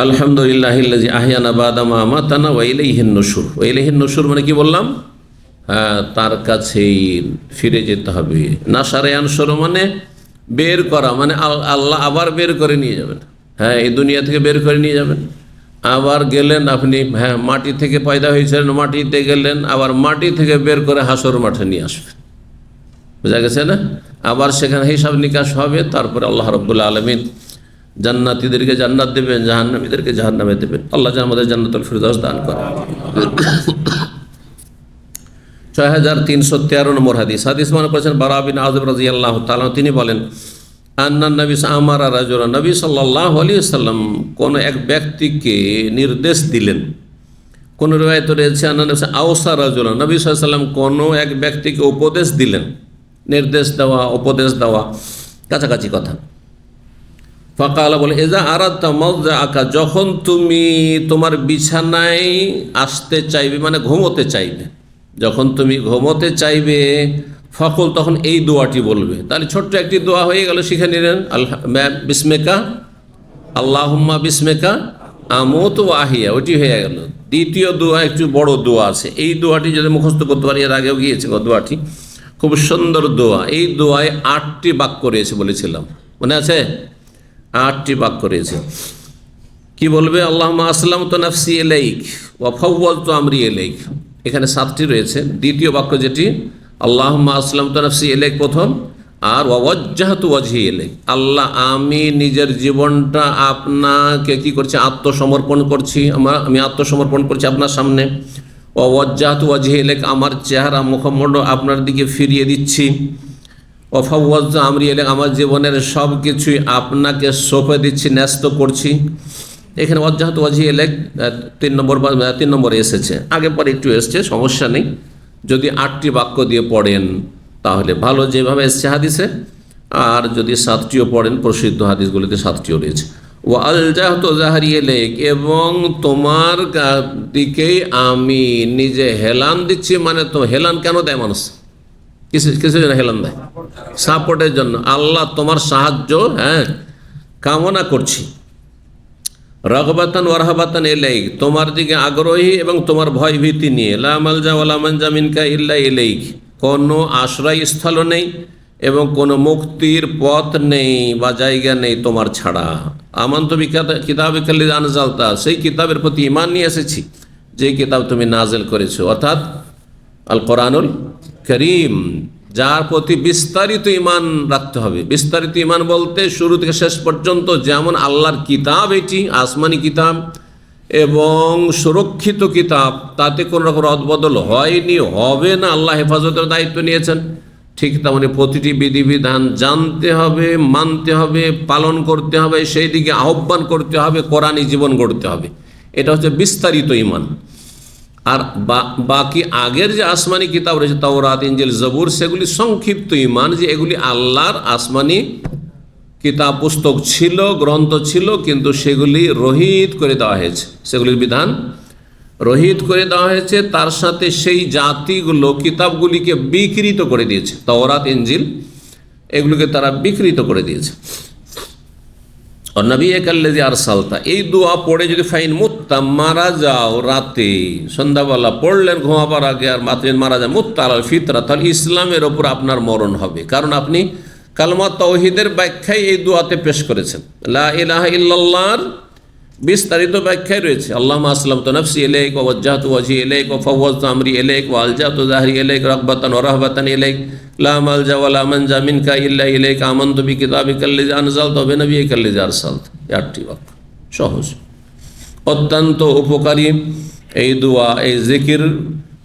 আলহামদুলিল্লাহিল্লাযী আহইয়ানা বা'দা মা আমাতানা ওয়া ইলাইহিন নুশুর। ওয়া ইলাইহিন নুশুর মানে কি বললাম? তার কাছেই ফিরে যেতে হবে। নাসারে আনসুর মানে বের করা, মানে আল্লাহ আবার বের করে নিয়ে যাবেন। হ্যাঁ, এই দুনিয়া থেকে বের করে নিয়ে যাবেন। আবার গেলেন আপনি, হ্যাঁ মাটি থেকে পয়দা হয়েছিলেন, মাটিতে গেলেন, আবার মাটি থেকে বের করে হাসর মাঠে নিয়ে আসবেন। বোঝা গেছে না? আবার সেখানে হিসাব নিকাশ হবে। তারপরে আল্লাহ রাব্বুল আলামিন জান্নাতীদেরকে জান্নাত দেবেন, জাহান্নামীদেরকে জাহান্নামে দেবেন। আল্লাহ যেন আমাদের জান্নাতুল ফিরদাউস দান করেন। 6313 নম্বর হাদিস। হাদিস মনে করেছেন বারা বিন আযিব রাদিয়াল্লাহু তাআলা, তিনি বলেন আন্নান নবী আমারা রাজুলান, নবী সাল্লাল্লাহু আলাইহি ওয়াসাল্লাম কোন এক ব্যক্তিকে নির্দেশ দিলেন। কোন riwayat রয়েছে আন্নান নবী আওসা রাজুলান, নবী সাল্লাল্লাহু আলাইহি ওয়াসাল্লাম কোন এক ব্যক্তিকে উপদেশ দিলেন। নির্দেশ দেওয়া, উপদেশ দেওয়া কাছাকাছি কথা। ফাকালা বলে এজা আরাদতা মাযআকা, যখন তুমি তোমার বিছানায় আসতে চাইবে, মানে ঘুমোতে চাইবে, যখন তুমি ঘুমোতে চাইবে, ফকুল তখন এই দোয়াটি বলবে। তাহলে ছোট্ট একটি দোয়া হয়ে গেল, শিখে নিলেন। বিসমিকা আল্লাহুম্মা বিসমিকা আমুতু ওয়া আহিয়া, ওটি হয়ে গেল। দ্বিতীয় দোয়া একটু বড় দোয়া আছে, এই দোয়াটি যদি মুখস্থ করতে পারি, এর আগেও গিয়েছে দোয়াটি, খুব সুন্দর দোয়া। এই দোয়ায় 8টি বাক্য রয়েছে বলেছিলাম, মনে আছে? 8টি বাক্য রয়েছে। কি বলবে? আল্লাহুম্মা আসলামতু নাফসি ইলাইক ওয়া ফাওয়াযতু আমরি ইলাইক। এখানে 7টি রয়েছে। দ্বিতীয় বাক্য যেটি আল্লাহুম্মা আসলামতু নাফসি ইলাইক প্রথম, আর ওয়াজ্জাহতু ওয়াজহি ইলাইক, আল্লাহ আমি নিজের জীবনটা আপনাকে কি করছি? আত্মসমর্পণ করছি। আমি আত্মসমর্পণ করছি আপনার সামনে। ওয়াজ্জাহতু ওয়াজহি ইলাইক, আমার চেহারা মুখমণ্ডল আপনার দিকে ফিরিয়ে দিচ্ছি। ওয়াফাওয়াযতু আমরি ইলাইক, আমার জীবনের সব কিছুই আপনাকে সঁপে দিচ্ছি, ন্যস্ত করছি। এখানে ওয়াজ্জাহতু ওয়াজহি ইলাইক 3 নম্বরে এসেছে, আগে পরে একটু এসছে, সমস্যা নেই। যদি 8টি বাক্য দিয়ে পড়েন তাহলে ভালো, যেভাবে এসছে হাদিসে। আর যদি 7টিও পড়েন, প্রসিদ্ধ হাদিসগুলিতে 7টিও রয়েছে। ও আলজাহতু যাহরি ইলাইক, এবং তোমার দিকেই আমি নিজে হেলান দিচ্ছি। মানে তো হেলান কেন দেয় মানুষ? কিসের জন্য হেলান দেয়? সাপোর্টের জন্য। আল্লাহ তোমার সাহায্য কামনা করছি। রগবাতান ওয়ারহাবাতান ইলাইক, তোমার দিকে আগ্রহী এবং তোমার ভয় ভীতি নিয়ে। লা মালজা ওয়ালা মানজা মিনকা ইল্লা ইলাইক, কোনো আশ্রয়স্থল নেই এবং কোনো মুক্তির পথ নেই বা জায়গা নেই তোমার ছাড়া। আমান্ত কিতাবিকাল্লি আনজালতা, সেই কিতাবের প্রতি ঈমান নিয়ে এসেছি যে কিতাব তুমি নাজেল করেছো, অর্থাৎ আল কোরআনুল করিম, যার প্রতি বিস্তারিত ঈমান রাখতে হবে। বিস্তারিত ঈমান বলতে শুরু থেকে শেষ পর্যন্ত যেমন আল্লাহর কিতাব, এটি আসমানি কিতাব এবং সুরক্ষিত কিতাব, তাতে কোনো রকম রদবদল হয়নি, হবে না, আল্লাহ হেফাজতের দায়িত্ব নিয়েছেন। ঠিক তেমনি প্রতিটি বিধিবিধান জানতে হবে, মানতে হবে, পালন করতে হবে, সেই দিকে আহ্বান করতে হবে, কোরআনি জীবন গড়তে হবে। এটা হচ্ছে বিস্তারিত ঈমান। আর বাকি আগের যে আসমানি কিতাব রয়েছে, তাওরাত, ইনজিল, জবুর, সেগুলি সংক্ষিপ্ত ঈমান, যে এগুলি আল্লাহর আসমানি কিতাব, পুস্তক ছিল, গ্রন্থ ছিল, কিন্তু সেগুলি রহিত করে দেওয়া হয়েছে, সেগুলির বিধান রহিত করে দেওয়া হয়েছে। তার সাথে সেই জাতিগুলো কিতাবগুলিকে বিকৃত করে দিয়েছে। তাওরাত, ইনজিল এগুলোকে তারা বিকৃত করে দিয়েছে। নবী কাল্লাযী আরসালতা, এই দোয়া পড়ে যদি ফাইন মুত্তা, মারা যাও রাতে, সন্ধ্যাবেলা পড়লেন ঘুমাবার আগে, আর মারা যায়, মুত্তা আলাল ফিতরা, তাহলে ইসলামের ওপর আপনার মরণ হবে। কারণ আপনি কালমা তাওহীদের ব্যাখ্যায় এই দোয়াতে পেশ করেছেন। লা ইলাহা ইল্লাল্লাহর বিস্তারিত ব্যাখ্যায় রয়েছে, আল্লাহুম্মা আসলামতু নাফসি ইলাইক ওয়া ওয়াজ্জাহতু ওয়াজহি ইলাইক ওয়া ফাওয়াযতু আমরি ইলাইক ওয়া আলজাতু যাহরি ইলাইক রাগবাতান ওয়া রাহবাতান ইলাইক লা মালজা ওয়া লা মানজা মিনকা ইল্লা ইলাইক আমানতু বিকিতাবিকাল্লাযী আনজালতা ওয়া বিনাবিয়িকাল্লাযী আরসালতা। 8টি বাক্য, সহজ, অত্যন্ত উপকারী। এই দোয়া, এই জিকির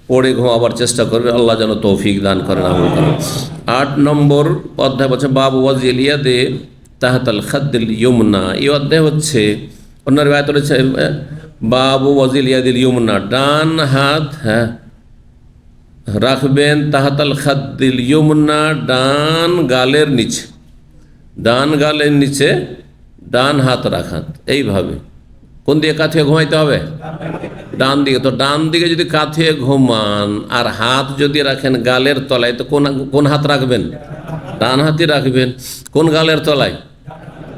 পড়ে ঘুমাবার চেষ্টা করবে, আল্লাহ যেন তৌফিক দান করেন, আমল করেন। 8 নম্বর অধ্যায় হচ্ছে বাবু ওয়াজিল ইয়াদে তাহতাল খাদ্দিল ইয়ুমনা। এই অধ্যায় হচ্ছে, অন্য রিওয়ায়াত রয়েছে বাবু ওয়াজিল ইয়াদিল ইয়ুমনা, ডান হাত রাখবেন তাহতাল খাদ্দিল ইয়ুমনা, ডান গালের নিচে, ডান গালের নিচে ডান হাত রাখান, এইভাবে। কোন দিকে কাঁথিয়ে ঘুমাইতে হবে? ডান দিকে। তো ডান দিকে যদি কাঁথিয়ে ঘুমান আর হাত যদি রাখেন গালের তলায়, তো কোন হাত রাখবেন? ডান হাতই রাখবেন। কোন গালের তলায়?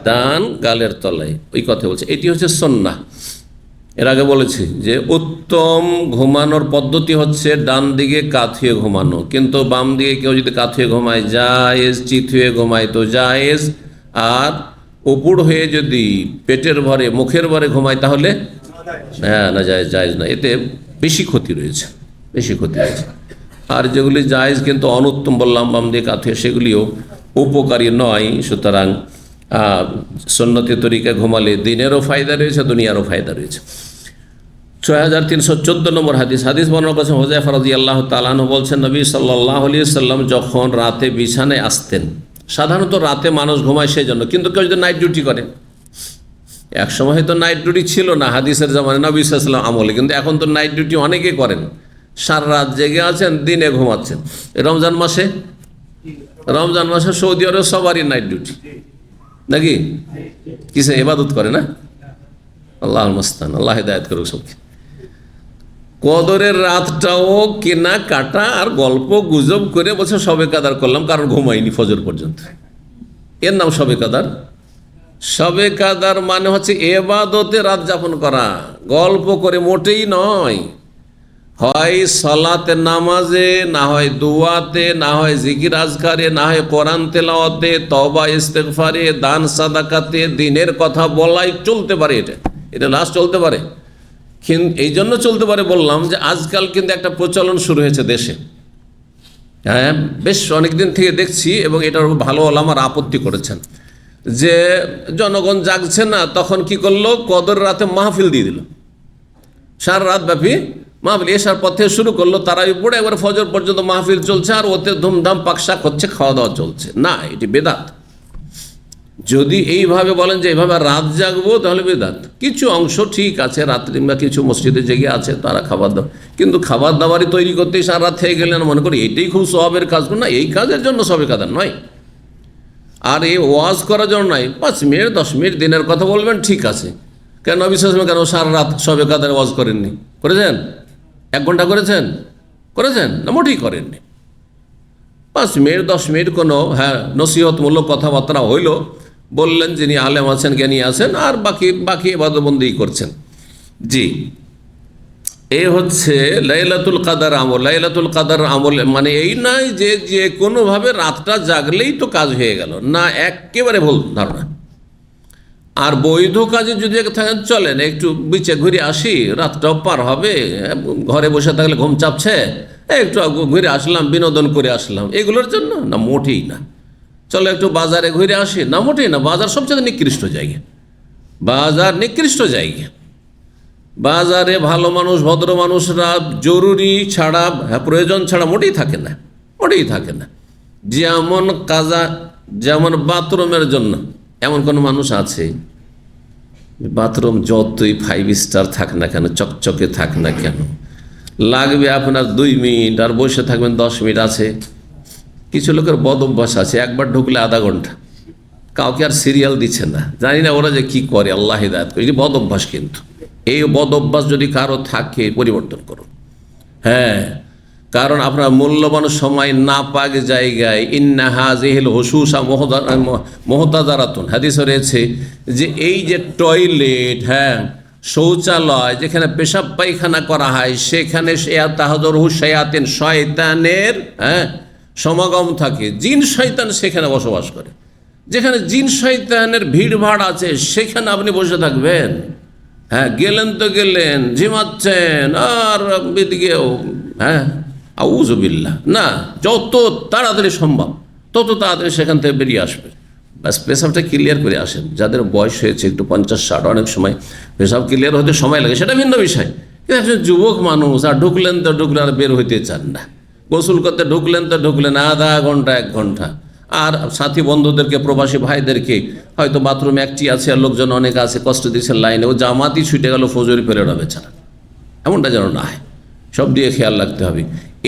ডান গালের তলায়। ওই কথা বলছে, এটি হচ্ছে সুন্নাহ। এর আগে বলেছি যে উত্তম ঘুমানোর পদ্ধতি হচ্ছে ডান দিকে কাঁথিয়ে ঘুমানো, কিন্তু বাম দিকে কেউ যদি কাঁথিয়ে ঘুমায় জায়েজ, চিত হয়ে ঘুমায় তো জায়েজ, আর উপর হয়ে যদি পেটের ভরে, মুখের ভরে ঘুমায় তাহলে না, জায়েজ না, এতে বেশি ক্ষতি রয়েছে, বেশি ক্ষতি রয়েছে। আর যেগুলি জায়েজ কিন্তু অনুত্তম বললাম বাম দিকে কাঁথিয়ে, সেগুলিও উপকারী নয়। সুতরাং সুন্নতি তরিকা ঘুমালে দিনেরও ফায়দা রয়েছে, দুনিয়ারও ফায়দা রয়েছে। 6314 নম্বর হাদিস বর্ণনা করেছেন হুযায়ফা রাদিয়াল্লাহু তাআলা আনহু, বলছেন নবী সাল্লাল্লাহু আলাইহি সাল্লাম যখন রাতে বিছানায় আসতেন, সাধারণত রাতে মানুষ ঘুমায় সেই জন্য, কিন্তু কেউ যদি নাইট ডিউটি করে, এক সময় হয়তো নাইট ডিউটি ছিল না হাদিসের জামানে নবী সাল্লাল্লাহু আলাইহি ওয়াসাল্লাম আমলে, কিন্তু এখন তো নাইট ডিউটি অনেকে করেন, সারা রাত জেগে আছেন, দিনে ঘুমাচ্ছেন। রমজান মাসে সৌদি আরবে সবারই নাইট ডিউটি, নাকি? কিসে ইবাদত করে না? আল্লাহুল মুস্তান, আল্লাহ হিদায়াত করুক সবকে। কদরের রাতটাও কেনা কাটা আর গল্প গুজব করে বলছে শবে কাদার করলাম, কারণ ঘুমাইনি ফজর পর্যন্ত, এর নাম শবে কাদার। শবে কাদার মানে হচ্ছে ইবাদতে রাত যাপন করা, গল্প করে মোটেই নয়। হয় সালাতে, নামাজে, না হয় দুয়াতে, না হয় জিকির আজকারে, না হয় কোরআন তেলাওয়াতে, তওবা ইস্তেগফারে, দান সাদাকাতে দিনের কথা বলাই চলতে পারে। এটা লাস্ট চলতে পারে, কিন্তু এই জন্য চলতে পারে বললাম যে আজকাল কিন্তু একটা প্রচলন শুরু হয়েছে দেশে। হ্যাঁ, বেশ অনেকদিন থেকে দেখছি, এবং এটার ভালো ওলামার আপত্তি করেছেন যে জনগণ জাগছে না, তখন কি করলো, কদর রাতে মাহফিল দিয়ে দিল, সারা রাত ব্যাপী মাহফিল। এসার পর থেকে শুরু করলো, তারাই পড়ে একবার ফজর পর্যন্ত মাহফিল চলছে, আর ওতে ধুমধাম পাকশাক হচ্ছে, খাওয়া দাওয়া চলছে। না, এটি বেদাত। যদি এইভাবে বলেন যে এইভাবে রাত জাগবো, তাহলে বেদাত। কিছু অংশ ঠিক আছে, রাত্রি বা কিছু মসজিদে জেগে আছে, তারা খাবার দাবার, কিন্তু খাবার দাবারই তৈরি করতেই সারা রাত থেকে গেলেন, মনে করি এটাই খুব সওয়াবের কাজ না, এই কাজের জন্য শবে কাদার নয়। আর এই ওয়াজ করার জন্য নাই, 5 মিনিট 10 মিনিট দিনের কথা বলবেন, ঠিক আছে। কেন নবী সাল্লাল্লাহু আলাইহি ওয়াসাল্লাম কেন সারা রাত শবে কদরে ওয়াজ করেননি? করেছেন? 1 ঘন্টা করেছেন? না, মোটেই করেননি। 5 মিনিট 10 মিনিট কোনো নসিহতমূলক কথাবার্তা হইল, বললেন যিনি আলেম আছেন, জ্ঞানী আছেন, আর বাকি ইবাদতবন্দি করছেন। জি, এই হচ্ছে লাইলাতুল কাদার আমল। লাইলাতুল কাদার আমল মানে এই নয় যে যে কোনোভাবে রাতটা জাগলেই তো কাজ হয়ে গেল, না, একেবারে ভুল ধারণা। আর বৈধ কাজে যদি থাকেন, চলেন একটু বিচে ঘুরে আসি, রাতটাও পার হবে, ঘরে বসে থাকলে ঘুম চাপছে, একটু ঘুরে আসলাম, বিনোদন করে আসলাম, এগুলোর জন্য না, মোটেই না। চলো একটু বাজারে ঘুরে আসি, না, মোটেই না। বাজার সবচেয়ে নিকৃষ্ট জায়গা, বাজার নিকৃষ্ট জায়গা। বাজারে ভালো মানুষ, ভদ্র মানুষরা জরুরি ছাড়া, প্রয়োজন ছাড়া মোটেই থাকে না, মোটেই থাকে না। যেমন কাজা, যেমন বাথরুমের জন্য, এমন কোনো মানুষ আছে? বাথরুম যতই 5 স্টার থাক না কেন, চকচকে থাক না কেন, লাগবে আপনার 2 মিনিট, আর বসে থাকবেন 10 মিনিট আছে। কিছু লোকের বদ অভ্যাস আছে, একবার ঢুকলে আধা ঘন্টা, কাউকে আর সিরিয়াল দিচ্ছে না। জানি না ওরা যে কি করে, আল্লাহ হিদায়াত করে। এটি বদ অভ্যাস, কিন্তু এই বদ অভ্যাস যদি কারো থাকে, পরিবর্তন করুন। হ্যাঁ, কারণ আপনার মূল্যবান সময় না পাক জায়গায়, ইন্না হাযিহিল হুসুসা মুহতাযারাতুন, হাদিসে রয়েছে যে এই যে টয়লেট, শৌচালয়, যেখানে পেশাব পায়খানা করা হয়, সেখানে তাহযুরহু শায়াতিন, শয়তানের সমাগম থাকে, জিন শয়তান সেখানে বসবাস করে। যেখানে জিন শয়তানের ভিড়ভাড় আছে, সেখানে আপনি বসে থাকবেন? গেলেন তো গেলেন, ঝিমাচ্ছেন, আর এদিকেও আউযুবিল্লাহ। না, যত তাড়াতাড়ি সম্ভব তত তাড়াতাড়ি সেখান থেকে বেরিয়ে আসবেন। ব্যাস, পেশাবটা ক্লিয়ার করে আসেন। যাদের বয়স হয়েছে একটু 50-60, অনেক সময় পেশাব ক্লিয়ার হতে সময় লাগে, সেটা ভিন্ন বিষয়। কিন্তু একজন যুবক মানুষ, আর ঢুকলেন তো ঢুকলেন, আর বের হইতে চান না। গোসল করতে ঢুকলেন তো ঢুকলেন আধা ঘন্টা 1 ঘন্টা। আর সাথী বন্ধুদেরকে, প্রবাসী ভাইদেরকে, হয়তো বাথরুম একটি আছে আর লোকজন অনেক আছে, কষ্ট দিচ্ছেন লাইনে, ও জামাতই ছুটে গেল, ফজরি ফেলে যাবে ছাড়া, এমনটা যেন না হয়। সব দিয়ে খেয়াল রাখতে হবে।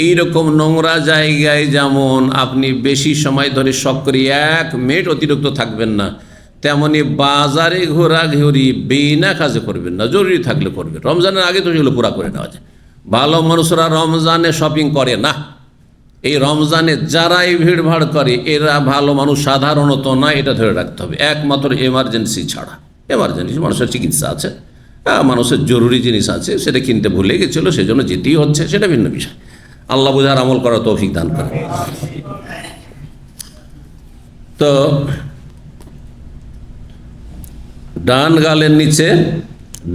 এইরকম নোংরা জায়গায় যেমন আপনি বেশি সময় ধরে সক্রিয় 1 মিনিট অতিরিক্ত থাকবেন না, তেমনি বাজারে ঘোরাঘুরি বিনা কাজে করবেন না। জরুরি থাকলে করবেন, রমজানের আগে তো সেগুলো পুরা করে নেওয়া যায়। ভালো মানুষরা রমজানে শপিং করে না। এই রমজানে যারা এই ভিড়ভাড় করে, এরা ভালো মানুষ সাধারণত না, এটা ধরে রাখতে হবে। একমাত্র এমার্জেন্সি ছাড়া, এমার্জেন্সি মানুষের চিকিৎসা আছে, মানুষের জরুরি জিনিস আছে, সেটা কিনতে ভুলে গেছিলো, সেজন্য যেতেই হচ্ছে, সেটা ভিন্ন বিষয়। আল্লাহ বুঝার আমল করার তৌফিক দান করে। তো ডান গালের নিচে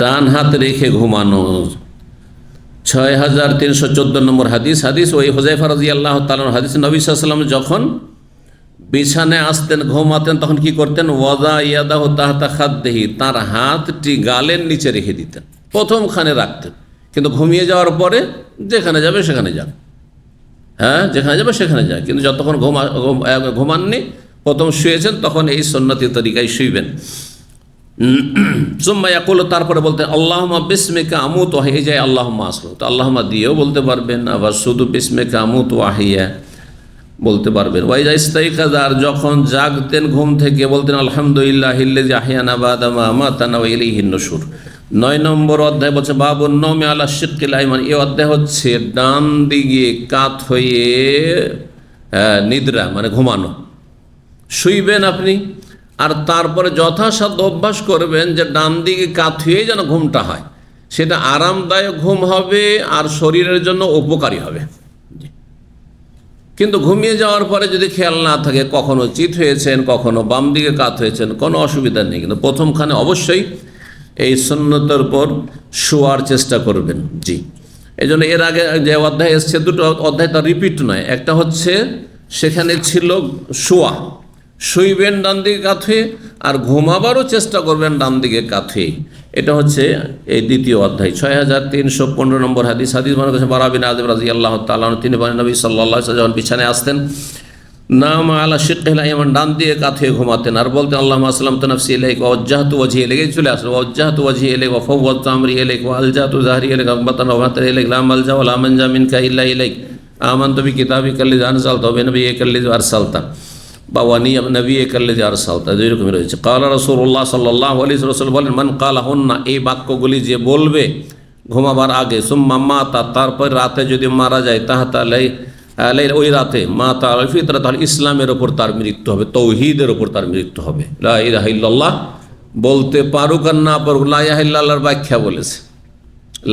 ডান হাত রেখে ঘুমানো, 6314 নম্বর হাদিস ওই হুযায়ফা রাদিয়াল্লাহু তাআলা হাদিস। নবী সাল্লাল্লাহু আলাইহি ওয়াসাল্লাম যখন বিছানায় আসতেন, ঘুমাতেন, তখন কি করতেন? ওয়াদা ইয়াদাহু তাহতা খাদ্দিহি, তার হাতটি গালের নিচে রেখে দিতেন, প্রথমখানে রাখতেন। কিন্তু ঘুমিয়ে যাওয়ার পরে যেখানে যাবে সেখানে যান, যেখানে যাবে সেখানে যায়। কিন্তু যতক্ষণ ঘুমাননি, প্রথম শুয়েছেন, তখন এই সুন্নতি তরিকায় শুইবেন। সুম্মা ইয়াকুলু, তারপরে বলতেন আল্লাহুম্মা বিসমিকা আমুতু ওয়া আহইয়া, যায় আল্লাহুম্মা আসলু, তো আল্লাহুম্মা দিয়েও বলতে পারবেন, আবার শুধু বিসমিকা আমুতু ওয়া আহইয়া বলতে পারবেন। ওয়াইজা ইস্তাইকাযা, যখন জাগতেন ঘুম থেকে, বলতেন আলহামদুলিল্লাহিল্লাযী আহইয়ানা বা'দা মা আমাতানা ওয়া ইলাইহিন নুশুর। 9 নম্বর অধ্যায় বলছে বাবুন নওমি আলা শিক্কিল আইমান। এই অধ্যায় হচ্ছে ডান দিকে কাত হয়ে নিদ্রা, মানে ঘুমানো, শুইবেন আপনি। আর তারপরে যথাসাধ্য অভ্যাস করবেন যে ডান দিকে কাত হয়ে যেন ঘুমটা হয়, সেটা আরামদায়ক ঘুম হবে আর শরীরের জন্য উপকারী হবে। কিন্তু ঘুমিয়ে যাওয়ার পরে যদি খেয়াল না থাকে, কখনো চিত হয়েছেন, কখনো বাম দিকে কাত হয়েছেন, কোনো অসুবিধা নেই। কিন্তু প্রথমখানে অবশ্যই এই সুন্নতের উপর শোয়ার চেষ্টা করবেন। জি, এই জন্য এর আগে যে অধ্যায় এসছে, 2টো অধ্যায় তার রিপিট নয়। একটা হচ্ছে সেখানে ছিল শোয়া, শুইবেন ডান দিকে কাত হয়ে, আর ঘুমাবারও চেষ্টা করবেন ডান দিকে কাত হয়ে। এটা হচ্ছে এই 2য় অধ্যায়। 6315 নম্বর হাদিস মনে করছেন বারা বিন আযিব রাদিয়াল্লাহু তাআলা আনহু, তিনি বলেন নবী সাল্লাল্লাহু আলাইহি ওয়াসাল্লাম বিছানায় আসতেন, নামা আলা শিক্কিল আইমান, ডান দিয়ে কাত হয়ে ঘুমাতেন, আর বলতেন আল্লাহুম্মা আসলামতু নাফসি ইলাইকা ওয়া ওয়াজ্জাহতু ওয়াজহি ইলাইকা, চলে আসলো ওয়া ওয়াজ্জাহতু ওয়াজহি ইলাইকা ওয়া ফাওয়াদতু আমরি ইলাইকা ওয়া আলজাতু যাহরি ইলাইকা রাগবাতান ওয়া রাহবাতান ইলাইকা লা মালজা ওয়া লা মানজা মিনকা ইল্লা ইলাইক আমানতু বিকিতাবিকা আল্লাযী আনজালতা ওয়া বিনাবিয়্যিকা আল্লাযী আরসালতা বা ওয়ানি নবী কাল্লাযী আরসালতা, দুই রকমই রয়েছে। ক্বালা রাসূলুল্লাহ সাল্লাল্লাহু আলাইহি ওয়াসাল্লাম বলেন, মান ক্বালাহুন্না, এই বাক্যগুলি যে বলবে ঘুমাবার আগে, সুম্মা মাতা, তারপর রাতে যদি মারা যায়, তাহাতা ওই রাতে মাতা আল ফিতরা, তাহলে ইসলামের ওপর তার মৃত্যু হবে, তৌহিদের ওপর তার মৃত্যু হবে। লা ইলাহা ইল্লাল্লাহ বলতে পারুক আর না পারুক, লা ইলাহা ইল্লাল্লাহর ব্যাখ্যা বলেছে।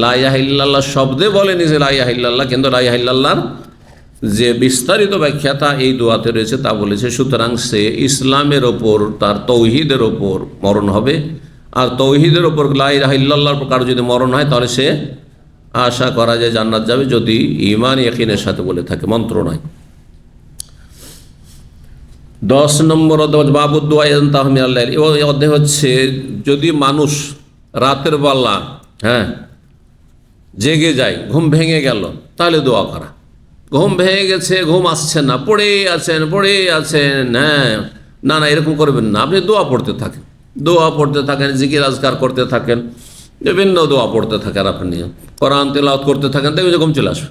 লা ইলাহা ইল্লাল্লাহ শব্দে বলেনি যে লা ইলাহা ইল্লাল্লাহ, কিন্তু লা ইলাহা ইল্লাল্লাহর যে বিস্তারিত ব্যাখ্যা তা এই দোয়াতে রয়েছে, তা বলেছে। সুতরাং সে ইসলামের ওপর, তার তৌহিদের ওপর মরণ হবে। আর তৌহিদের ওপর লা ইলাহা ইল্লাল্লাহর প্রকার যদি মরণ হয়, তাহলে সে আশা করা যায় জান্নাত যাবে, যদি ঈমান ইয়াকিনের সাথে বলে থাকে, মন্ত্র নয়। 10 নম্বর বাবুদ্দোয়া তাহমিয়াল্লাহ, এই অধ্যায় হচ্ছে যদি মানুষ রাতের বেলা জেগে যায়, ঘুম ভেঙে গেল, তাহলে দোয়া করা। ঘুম ভেঙে গেছে, ঘুম আসছে না, পড়ে আছেন, না এরকম করবেন না। আপনি দোয়া পড়তে থাকেন, জিকির আজকার করতে থাকেন, বিভিন্ন দোয়া পড়তে থাকেন, আপনি কোরআন তেলাওয়াত করতে থাকেন, দেখবেন যে ঘুম চলে আসবে।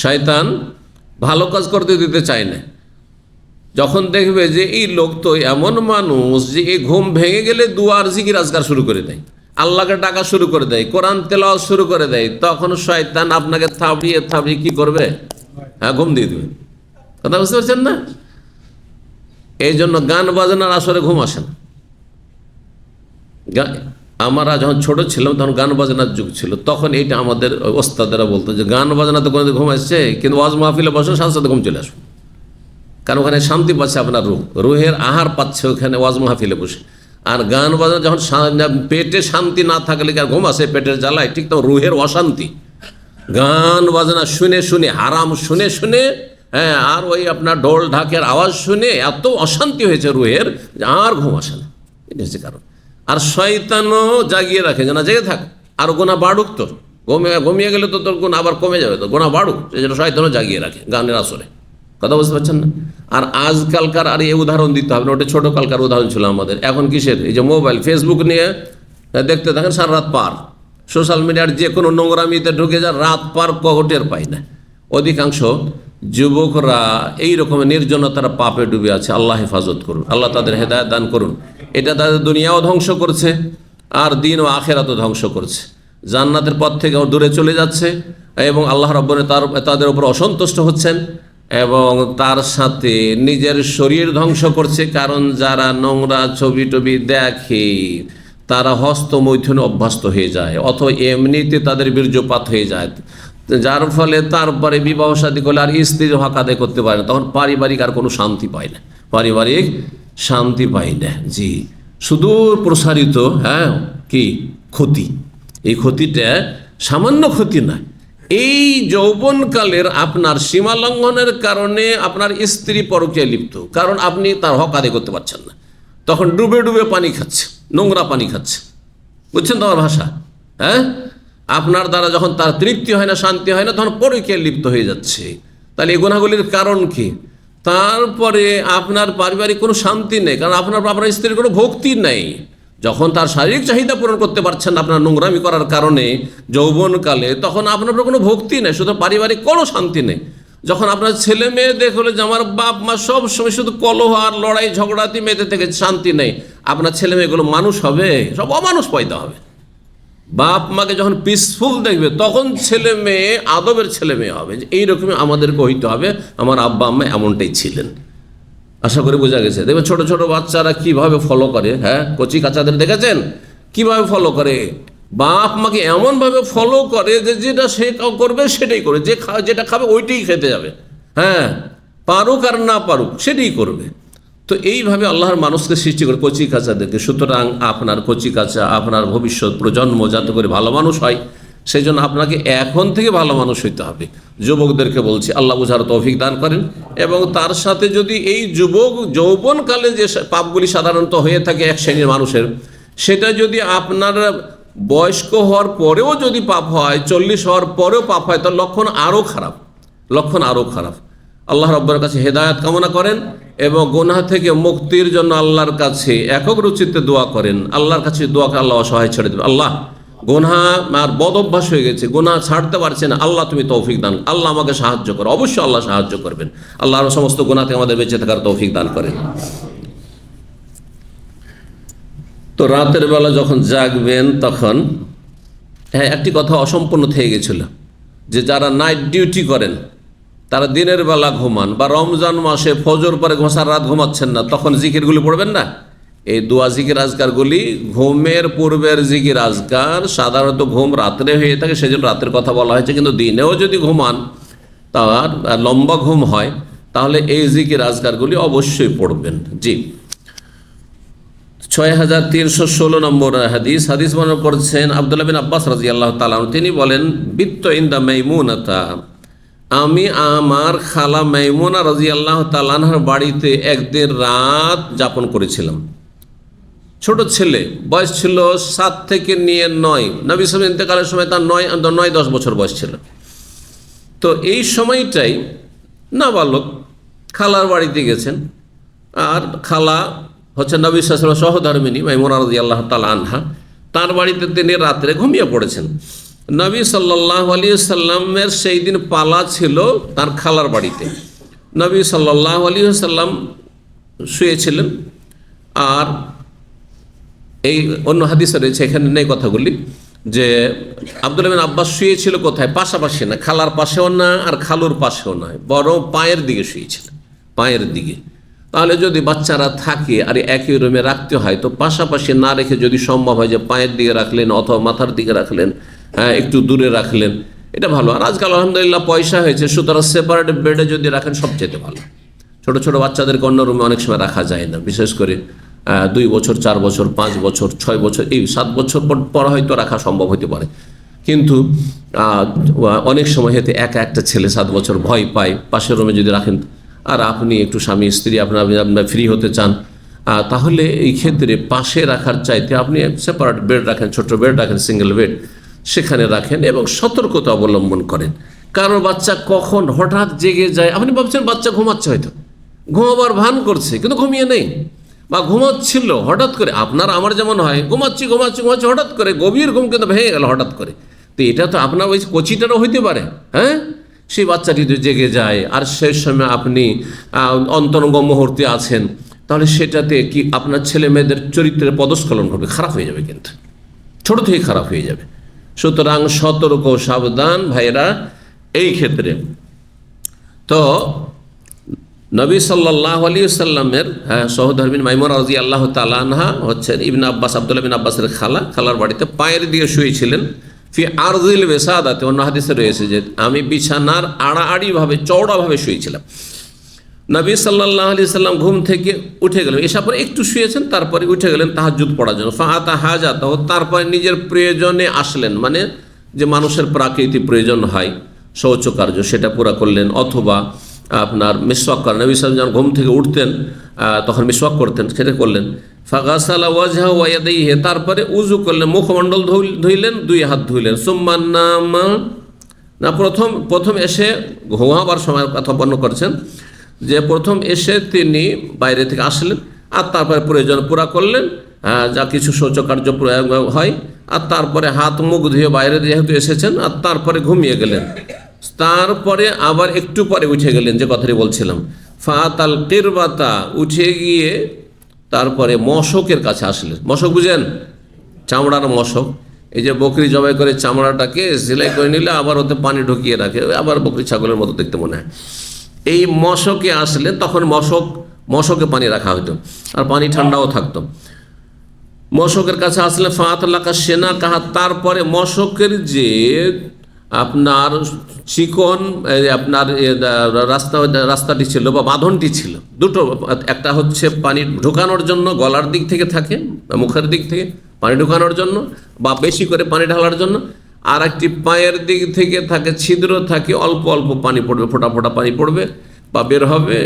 শয়তান ভালো কাজ করতে দিতে চায় না। যখন দেখবে যে এই লোক তো এমন মানুষ যে এই ঘুম ভেঙে গেলে দুয়ার জিকির আজকার শুরু করে দেয়, আল্লাহকে ডাকা শুরু করে দেয়, কোরআন তেলাওয়াত শুরু করে দেয়, তখন শয়তান আপনাকে থাবড়িয়ে কি করবে? ঘুম দিয়ে দেবে। কথা বুঝতে পারছেন না? এই জন্য গান বাজনার আসরে ঘুম আসে না। আমরা যখন ছোট ছিলাম তখন গান বাজনার যুগ ছিল, তখন এইটা আমাদের ওস্তাদেরা বলতো যে গান বাজনা তো কোনোদিন ঘুম আসছে, কিন্তু ওয়াজ মাহফিলে বসে সাথে সাথে ঘুম চলে আসবে। কারণ ওখানে শান্তি পাচ্ছে, আপনার রুহের আহার পাচ্ছে ওখানে ওয়াজ মাহফিলে বসে। আর গান বাজনা যখন পেটে শান্তি না থাকলে আর ঘুম আসে, পেটের জ্বালায়, ঠিক তো রুহের অশান্তি। গান বাজনা শুনে হারাম শুনে আর ওই আপনার ঢোল ঢাকের আওয়াজ শুনে এত অশান্তি হয়েছে রুহের, আর ঘুম আসে না। এটা হচ্ছে কারণ। আর শয়তানও জাগিয়ে রাখে, যে না জেগে থাক, আর গোনা বাড়ুক, তোর ঘুমিয়ে গেলে তো তোর গুণ আবার কমে যাবে, তো গোনা বাড়ুক, সেই জন্য শয়তানও জাগিয়ে রাখে গানের আসরে। কথা বুঝতে পারছেন না? আর আজকালকার আর এই উদাহরণ দিতে হবে না, ওটা ছোটোকালকার উদাহরণ ছিল আমাদের। এখন কিসের? এই যে মোবাইল, ফেসবুক নিয়ে দেখতে থাকেন সারা রাত পার, সোশ্যাল মিডিয়ার যে কোনো নোংরামিতে ঢুকে যায়, রাত পার টের পায় না। অধিকাংশ যুবকরা এই রকমের নির্জনতার পাপে ডুবে আছে। আল্লাহ হেফাজত করুন, আল্লাহ তাদের হেদায়েত দান করুন। এটা তাদের দুনিয়াও ধ্বংস করছে, আর দিন ও আখেরাতও ধ্বংস করছে। জান্নাতের পথ থেকে দূরে চলে যাচ্ছে, এবং আল্লাহ রাব্বুল তাদের উপর অসন্তুষ্ট হচ্ছেন, এবং তার সাথে নিজের শরীর ধ্বংস করছে। কারণ যারা নোংরা ছবি টবি দেখে তারা হস্তমৈথুনে অভ্যস্ত হয়ে যায়, অথবা এমনিতে তাদের বীর্যপাত হয়ে যায়, যার ফলে তারপরে বিবাহ শাদী করলে আর স্ত্রীর হক আদায় করতে পারে না, তখন পারিবারিক আর কোনো শান্তি পায় না, পারিবারিক শান্তি পায় না। জি, সুদূর প্রসারিত কি ক্ষতি। এই ক্ষতিটা সামান্য ক্ষতি না। এই যৌবনকালের আপনার সীমা লঙ্ঘনের কারণে আপনার স্ত্রী পরকীয়ায় লিপ্ত, কারণ আপনি তার হক আদায় করতে পারছেন না, তখন ডুবে পানি খাচ্ছে, নোংরা পানি খাচ্ছে। বুঝছেন তো আমার ভাষা? আপনার দ্বারা যখন তার তৃপ্তি হয় না, শান্তি হয় না, তখন পরকীয়ায় লিপ্ত হয়ে যাচ্ছে। তাহলে এই গুনাহগুলির কারণ কি? তারপরে আপনার পারিবারিক কোনো শান্তি নেই, কারণ আপনার স্ত্রীর কোনো ভক্তি নেই। যখন তার শারীরিক চাহিদা পূরণ করতে পারছেন না আপনার নোংরামি করার কারণে যৌবনকালে, তখন আপনার কোনো ভক্তি নেই, শুধু পারিবারিক কোনো শান্তি নেই। যখন আপনার ছেলে মেয়ে দেখলে যে আমার বাপ মা সব সময় শুধু কলহ আর লড়াই ঝগড়াতে মেতে থেকে শান্তি নেই, আপনার ছেলে মেয়েগুলো মানুষ হবে? সব অমানুষ পয়দা হবে। বাপ মাকে যখন পিসফুল দেখবে, তখন ছেলে মেয়ে আদবের ছেলে মেয়ে হবে। এইরকমই আমাদেরকে হইতে হবে। আমার আব্বা আম্মা এমনটাই ছিলেন। আশা করি বোঝা গেছে। দেখবেন ছোট ছোট বাচ্চারা কিভাবে ফলো করে, কচি কাচাদের দেখেছেন কিভাবে ফলো করে? বাপ মাকে এমনভাবে ফলো করে যে যেটা সে করবে সেটাই করে, যেটা খাবে ওইটাই খেতে যাবে, পারুক আর না পারুক সেটাই করবে। তো এইভাবে আল্লাহর মানুষকে সৃষ্টি করে কচি কাচাদেরকে। সুতরাং আপনার কচি কাচা, আপনার ভবিষ্যৎ প্রজন্ম যাতে করে ভালো মানুষ হয়, সেই জন্য আপনাকে এখন থেকে ভালো মানুষ হইতে হবে। যুবকদেরকে বলছি, আল্লাহ বুঝার তৌফিক দান করেন। এবং তার সাথে যদি এই যৌবনকালে যে পাপগুলি সাধারণত হয়ে থাকে এক শ্রেণীর মানুষের, সেটা যদি আপনার বয়স্ক হওয়ার পরেও যদি পাপ হয়, 40 হওয়ার পরেও পাপ হয়, তার লক্ষণ আরও খারাপ। আল্লাহ রাব্বুল কাছে হেদায়েত কামনা করেন এবং গুনাহ থেকে মুক্তির জন্য আল্লাহর কাছে একক রুচিতে দোয়া করেন। আল্লাহর কাছে দোয়া করে আল্লাহ অসহায় ছেড়ে দেবেন। আল্লাহ গুনাহ আর বদ অভ্যাস হয়ে গেছে, গুনাহ ছাড়তে পারছে না, আল্লাহ তুমি তৌফিক দান, আল্লাহ আমাকে সাহায্য করো। অবশ্যই আল্লাহ সাহায্য করবেন, আল্লাহ আরো সমস্ত গুনাহ থেকে আমাদের বেঁচে থাকার তৌফিক দান করেন। তো রাতের বেলা যখন জাগবেন তখন হ্যাঁ একটি কথা অসম্পূর্ণ থেকে গেছিল, যে যারা নাইট ডিউটি করেন তারা দিনের বেলা ঘুমান, বা রমজান মাসে ফজর পরে ঘোষার রাত ঘুমাচ্ছেন না, তখন জিকিরগুলি পড়বেন না। এই দোয়া জিকির আজকারগুলি ঘুমের পূর্বের জিকির আজকার। সাধারণত ঘুম রাত্রে হয়ে থাকে, সেজন্য রাতের কথা বলা হয়েছে, কিন্তু দিনেও যদি ঘুমান তার লম্বা ঘুম হয় তাহলে এই জিকির আজকারগুলি অবশ্যই পড়বেন। জি, 6316 নম্বর হাদিস বর্ণনা করছেন আব্দুল্লাহ বিন আব্বাস রাদিয়াল্লাহু তাআলা আনহু। তিনি বলেন, বিত্তু ইনদা মাইমুনাতা, আমি আমার খালা মাইমুনা রাদিয়াল্লাহু তাআলা আনহার বাড়িতে একদিন রাত যাপন করেছিলাম। ছোট ছেলে, বয়স ছিল 7 থেকে নিয়ে 9, নবী সাল্লাল্লাহু ইন্তেকালের সময় তার 9-10 বছর বয়স ছিল। তো এই সময়টাই নাবালক খালার বাড়িতে গেছেন, আর খালা হচ্ছে নবী সাল্লাল্লাহু আলাইহি ওয়াসাল্লাম সহধর্মিণী মাইমুনা রাদিয়াল্লাহু তাআলা আনহা, তার বাড়িতে তিনি রাত্রে ঘুমিয়ে পড়েছেন। নবী সাল্লাল্লাহু আলাইহি ওয়াসাল্লামের সেই দিন পালা ছিল তার খালার বাড়িতে। নবী সাল্লাল্লাহু আলাইহি ওয়াসাল্লাম শুয়েছিলেন, আর এই অন্য হাদিসে রয়েছে, এখানে নেই কথাগুলি, যে আব্দুল্লাহ বিন আব্বাস শুয়েছিল কোথায়, পাশাপাশি না, খালার পাশেও না আর খালুর পাশেও নয়, বরং পায়ের দিকে শুয়েছিলেন, পায়ের দিকে। তাহলে যদি বাচ্চারা থাকে আর একই রুমে রাখতে হয়, তো পাশাপাশি না রেখে যদি সম্ভব হয় যে পায়ের দিকে রাখলেন অথবা মাথার দিকে রাখলেন, একটু দূরে রাখলেন, এটা ভালো। আর আজকাল আলহামদুলিল্লাহ পয়সা হয়েছে, সুতরাং সেপারেট বেডে যদি রাখেন সবচেয়ে ভালো। ছোট ছোট বাচ্চাদেরকে অন্য রুমে অনেক সময় রাখা যায় না, বিশেষ করে 2 বছর, 4 বছর, 5 বছর, 6 বছর, এই 7 বছর পর হয়তো রাখা সম্ভব হতে পারে, কিন্তু অনেক সময় হয়তো একা একটা ছেলে 7 বছর ভয় পায়, পাশের রুমে যদি রাখেন, আর আপনি একটু স্বামী স্ত্রী আপনার ফ্রি হতে চান, তাহলে এই ক্ষেত্রে পাশে রাখার চাইতে আপনি সেপারেট বেড রাখেন, ছোট বেড রাখেন, সিঙ্গেল বেড, সেখানে রাখেন এবং সতর্কতা অবলম্বন করেন। কারণ বাচ্চা কখন হঠাৎ জেগে যায়, আপনি ভাবছেন বাচ্চা ঘুমাচ্ছে, হয়তো ঘুমাবার ভান করছে কিন্তু ঘুমিয়ে নেই, বা ঘুমাচ্ছিল হঠাৎ করে, আপনার আমার যেমন হয় ঘুমাচ্ছি হঠাৎ করে গভীর ঘুম কিন্তু ভেঙে গেল হঠাৎ করে, তো এটা তো আপনার ওই কচিটারও হইতে পারে। হ্যাঁ, সেই বাচ্চাটি যদি জেগে যায় আর সেই সময় আপনি অন্তরঙ্গ মুহূর্তে আছেন, তাহলে সেটাতে কি আপনার ছেলে মেয়েদের চরিত্রের পদস্খলন ঘটবে, খারাপ হয়ে যাবে, কিন্তু ছোট থেকে খারাপ হয়ে যাবে। সুতরাং সতর্ক সাবধান ভাইরা এই ক্ষেত্রে। তো নবী সাল্লাল্লাহু আলাইহি ওয়াসাল্লামের সহধর্মিণী মাইমুনা রাদিয়াল্লাহু তাআলা আনহা হচ্ছেন ইবনে আব্বাস, আব্দুল্লাহ বিন আব্বাসের খালার বাড়িতে পায়ের দিয়ে শুয়েছিলেন। ফি আরজিল ওয়াসাদাতে, অন্য হাদিসে রয়েছে যে আমি বিছানার আড়াআড়িভাবে চওড়াভাবে শুয়েছিলাম। নবী সাল্লাল্লাহু আলাইহি ওয়াসাল্লাম ঘুম থেকে উঠে গেলেন, এসে পরে একটু শুয়েছেন, তারপরে উঠে গেলেন তাহাজ্জুদ পড়ার জন্য। ফাআতা হাজাতাহু, তারপরে নিজের প্রয়োজনে আসলেন, মানে যে মানুষের প্রাকৃতিক প্রয়োজন হয় শৌচকার্য, সেটা পুরা করলেন, অথবা আপনার মিসওয়াক করেন। নবী সাল্লাল্লাহু আলাইহি ওয়াসাল্লাম ঘুম থেকে উঠতেন, তখন মিসওয়াক করতেন, সেটা করলেন। ফাগাসালা ওয়াজহা ওয়া ইয়াদাইহি, তারপরে উযু করলেন, মুখমণ্ডল ধুইলেন, 2 হাত ধুইলেন। সুম্মা নামা, না প্রথম এসে ঘুমাবার সময় কথা বর্ণনা করছেন যে প্রথম এসে তিনি বাইরে থেকে আসলেন, আর তারপরে প্রয়োজন পুরা করলেন, যা কিছু শৌচকার্য হয়, আর তারপরে হাত মুখ ধুয়ে বাইরে যেহেতু এসেছেন, আর তারপরে ঘুমিয়ে গেলেন। তারপরে আবার একটু পরে উঠে গেলেন, যে কথাটি বলছিলাম, ফাতাল কিরবাতা, উঠে গিয়ে তারপরে মশকের কাছে আসলেন। মশক বুঝেন, চামড়ার মশক, এই যে বকরি জবাই করে চামড়াটাকে সেলাই করে নিলে আবার ওতে পানি ঢুকিয়ে রাখে, আবার বকরি ছাগলের মতো দেখতে মনে হয়। এই মশকে আসলেন, তখন মশকে পানি রাখা হতো, আর পানি ঠান্ডাও থাকতো। মশকের কাছে আসলে ফাতলাকা সেনা কাহা, তারপরে মশকের যে আপনার চিকন আপনার রাস্তাটি ছিল বা বাঁধনটি ছিল, দুটো, একটা হচ্ছে পানি ঢুকানোর জন্য গলার দিক থেকে থাকে, মুখের দিক থেকে পানি ঢুকানোর জন্য বা বেশি করে পানি ঢালার জন্য, আর একটি পায়ের দিক থেকে থাকে, ছিদ্র থাকে, অল্প অল্প পানি পড়বে, ফোঁটা ফোঁটা পানি পড়বে বা বের হবে,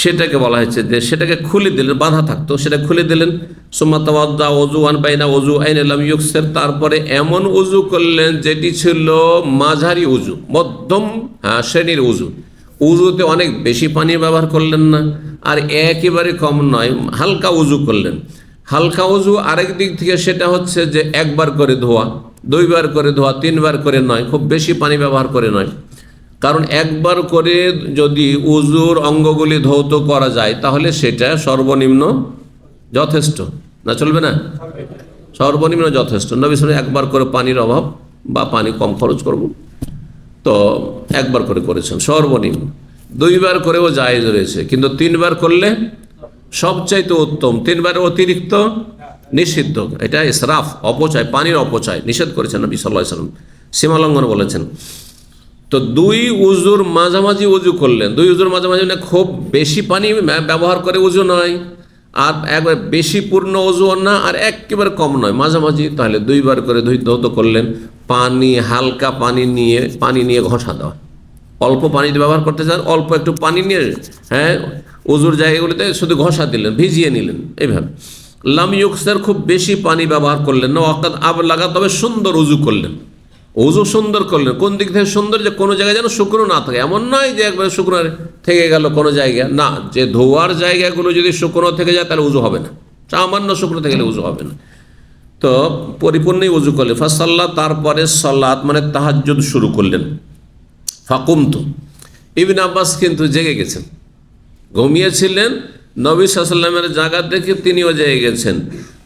সেটাকে বলা হয়েছে যে সেটাকে খুলে দিলেন, বাঁধা থাকতো, সেটা খুলে দিলেন। সুম্মা তাওয়াদ্দা ওযুআন বাইনা ওযুআইন লাম ইউকসির, তারপরে এমন উজু করলেন যেটি ছিল মাঝারি উজু, মধ্যম শ্রেণীর উজু। উজুতে অনেক বেশি পানি ব্যবহার করলেন না, আর একেবারে কম নয়, হালকা উজু করলেন। হালকা অজু আরেক দিক থেকে সেটা হচ্ছে যে একবার করে ধোয়া, দুইবার করে ধোয়া, তিনবার করে নয়, খুব বেশি পানি ব্যবহার করে নয়। কারণ একবার করে যদি উজুর অঙ্গগুলি ধৌত করা যায় তাহলে সেটা সর্বনিম্ন যথেষ্ট, না চলবে না? সর্বনিম্ন যথেষ্ট। নবী সাল্লাল্লাহু আলাইহি ওয়াসাল্লাম একবার করে পানির অভাব বা পানি কম খরচ করব তো একবার করে করেছেন সর্বনিম্ন। দুইবার করেও জায়েজ রয়েছে, কিন্তু তিনবার করলে সবচাইতে উত্তম। তিনবারের অতিরিক্ত নিষিদ্ধ, এটা ইসরাফ, অপচয়, পানির অপচয় নিষেধ করেছেন নবী সাল্লাল্লাহু আলাইহি ওয়াসাল্লাম, সীমালঙ্ঘন বলেছেন। তো দুই উজুর মাঝামাঝি উজু করলেন, দুই উজুর মাঝামাঝি মানে খুব বেশি পানি ব্যবহার করে উজু নয়, আর একবার বেশি পূর্ণ উজু না, আর একেবারে কম নয়, মাঝামাঝি। তাহলে দুইবার করে ধৌত করলেন। পানি, হালকা পানি নিয়ে ঘষা দেওয়া, অল্প পানি ব্যবহার করতে চান অল্প একটু পানি নিয়ে, হ্যাঁ, উজুর জায়গাগুলিতে শুধু ঘষা দিলেন, ভিজিয়ে নিলেন এইভাবে। লাম ইউকসার, খুব বেশি পানি ব্যবহার করলেন না। ওয়াকাদ আব লাগা, তবে সুন্দর উজু করলেন, উজু সুন্দর করলেন। কোন দিক থেকে সুন্দর? যে কোনো জায়গায় যেন শুকনো না থাকে, এমন নয় যে একবারে শুকনো থেকে গেল কোনো জায়গা, না, যে ধোয়ার জায়গাগুলো যদি শুকনো থেকে যায় তাহলে উজু হবে না, সামান্য শুকনো থেকে গেলে উজু হবে না। তো পরিপূর্ণই উজু করলেন। ফাসাল্লাহ, তারপরে সালাত মানে তাহাজ্জুদ শুরু করলেন। ফাকুমতু, ইবনে আব্বাস কিন্তু জেগে গেছেন, ঘুমিয়েছিলেন, নবী সাল্লাল্লাহু আলাইহি ওয়াসাল্লামের জায়গা দেখে তিনিও জেগে গেছেন।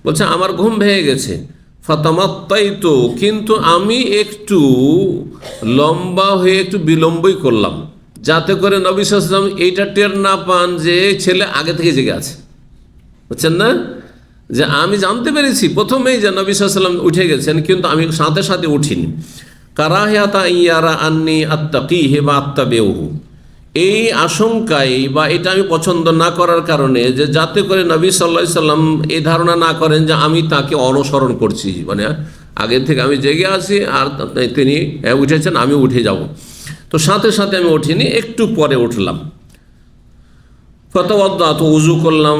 বলছে আমার ঘুম ভেঙে গেছে। ফাতামাত্তাইতু, কিন্তু আমি একটু লম্বা হয়ে একটু বিলম্বই করলাম, যাতে করে নবী সাল্লাল্লাহু আলাইহি ওয়াসাল্লাম এইটা টের না পান যে ছেলে আগে থেকে জেগে আছে। বুঝছেন না? যে আমি জানতে পেরেছি প্রথমেই যে নবী সাল্লাল্লাহু আলাইহি ওয়াসাল্লাম উঠে গেছেন, কিন্তু আমি সাথে সাথে উঠিনি। কারাহিয়াতা ইয়ারা আন্নি আত্তাকিহি বা আত্তাবিউহু, এই আশঙ্কায় বা এটা আমি পছন্দ না করার কারণে, যে যাতে করে নবী সাল্লাল্লাহু আলাইহি ওয়াসাল্লাম এই ধারণা না করেন যে আমি তাকে অনুসরণ করছি, মানে আগে থেকে আমি জেগে আছি আর তিনি উঠেছেন, আমি উঠে যাব। তো সাথে সাথে আমি উঠিনি, একটু পরে উঠলাম। ফাতাওয়াদ্দাতু, উযু করলাম,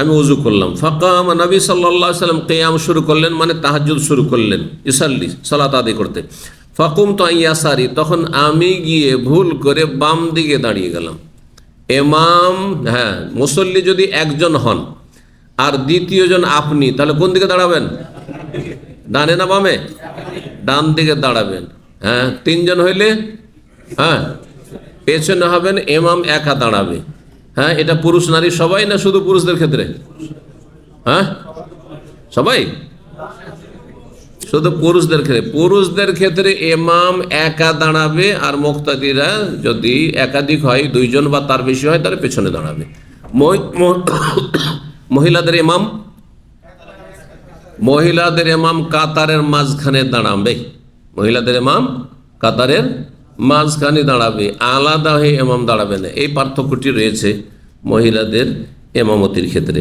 আমি উযু করলাম। ফাকাম, নবী সাল্লাল্লাহু আলাইহি ওয়াসাল্লাম কিয়াম শুরু করলেন, মানে তাহাজ্জুদ শুরু করলেন, ইসাল্লি, সালাত আদায় করতে। ফাকুমতু আন ইয়াসারি, তখন আমি গিয়ে ভুল করে বাম দিকে দাঁড়িয়ে গেলাম। ইমাম, হ্যাঁ, মুসল্লি যদি একজন হন আর দ্বিতীয়জন আপনি, তাহলে কোন দিকে দাঁড়াবেন? ডানে না বামে? ডান দিকে দাঁড়াবেন। হ্যাঁ, তিনজন হইলে হ্যাঁ পেছনে হবেন, ইমাম একা দাঁড়াবে। হ্যাঁ, এটা পুরুষ নারী সবাই, না শুধু পুরুষদের ক্ষেত্রে? হ্যাঁ, সবাই, শুধু পুরুষদের ক্ষেত্রে ইমাম একা দাঁড়াবে, আর মুক্তাদিরা যদি একাধিক হয়, দুইজন বা তার বেশি হয়, তার পেছনে দাঁড়াবে। মহিলাদের ইমাম কাতারের মাঝখানে দাঁড়াবে, মহিলাদের ইমাম কাতারের মাঝখানে দাঁড়াবে, আলাদা হয়ে ইমাম দাঁড়াবে না। এই পার্থক্যটি রয়েছে মহিলাদের ইমামতির ক্ষেত্রে।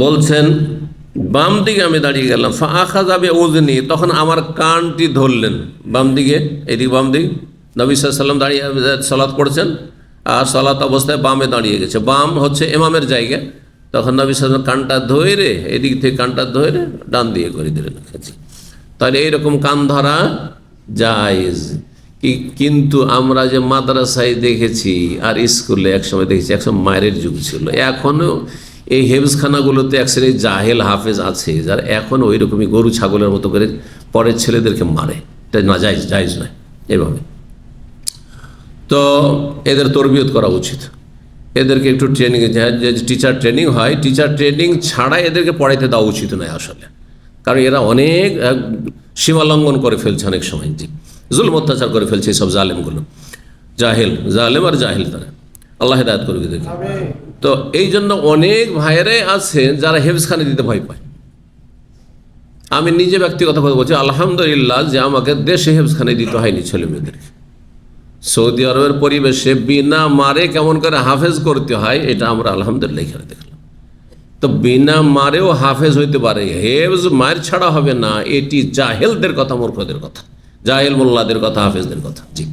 বলছেন বাম দিকে আমি দাঁড়িয়ে গেলাম। ফাআখাযা বিউযনি, তখন আমার কানটি ধরলেন। বাম দিকে, এদিকে বাম দিক, নবী সাল্লাল্লাহু আলাইহি ওয়াসাল্লাম দাঁড়িয়ে সালাত পড়ছেন, আর সালাত অবস্থায় বামে দাঁড়িয়ে গেছে, বাম হচ্ছে ইমামের জায়গা। তখন নবী সাল্লাল্লাহু আলাইহি ওয়াসাল্লাম কানটা ধরে, এদিক থেকে কানটা ধরে ডান দিকে করে দিলেন। তাহলে এইরকম কান ধরা জায়েজ। কিন্তু আমরা যে মাদ্রাসায় দেখেছি আর স্কুলে একসময় দেখেছি, একসময় মায়ের যুগ ছিল, এখনও এই হেফজখানাগুলোতে এক শ্রেণীর জাহেল হাফেজ আছে যারা এখন ওই রকমই গরু ছাগলের মতো করে পরের ছেলেদেরকে মারে। এটা না, জায়েজ নয় এভাবে। তো এদের তরবিয়ত করা উচিত, এদেরকে একটু ট্রেনিং, যে টিচার ট্রেনিং হয়, টিচার ট্রেনিং ছাড়া এদেরকে পড়াইতে দেওয়া উচিত নয় আসলে। কারণ এরা অনেক সীমালঙ্ঘন করে ফেলছে, অনেক সময় জি জুলম অত্যাচার করে ফেলছে এইসব জালেমগুলো। জালেম আর জাহিল তারা, আল্লাহ হিদায়াত করবে দেখি। তো এই জন্য অনেক ভাইয়েরাই আছেন যারা হেফজখানে দিতে ভয় পায়। আমি নিজে ব্যক্তিগত কথা বলছি, আলহামদুলিল্লাহ যে আমাকে দেশে হেফজখানে দিতে হয়নি ছেলে মেয়েদেরকে। সৌদি আরবের পরিবেশে বিনা মারে কেমন করে হাফেজ করতে হয় এটা আমরা আলহামদুলিল্লাহ এখানে দেখলাম। তো বিনা মারেও হাফেজ হইতে পারে, হেফজ মার ছাড়া হবে না, এটি জাহেলদের কথা, মূর্খদের কথা, জাহেল মোল্লাদের কথা, হাফেজদের কথা। জি,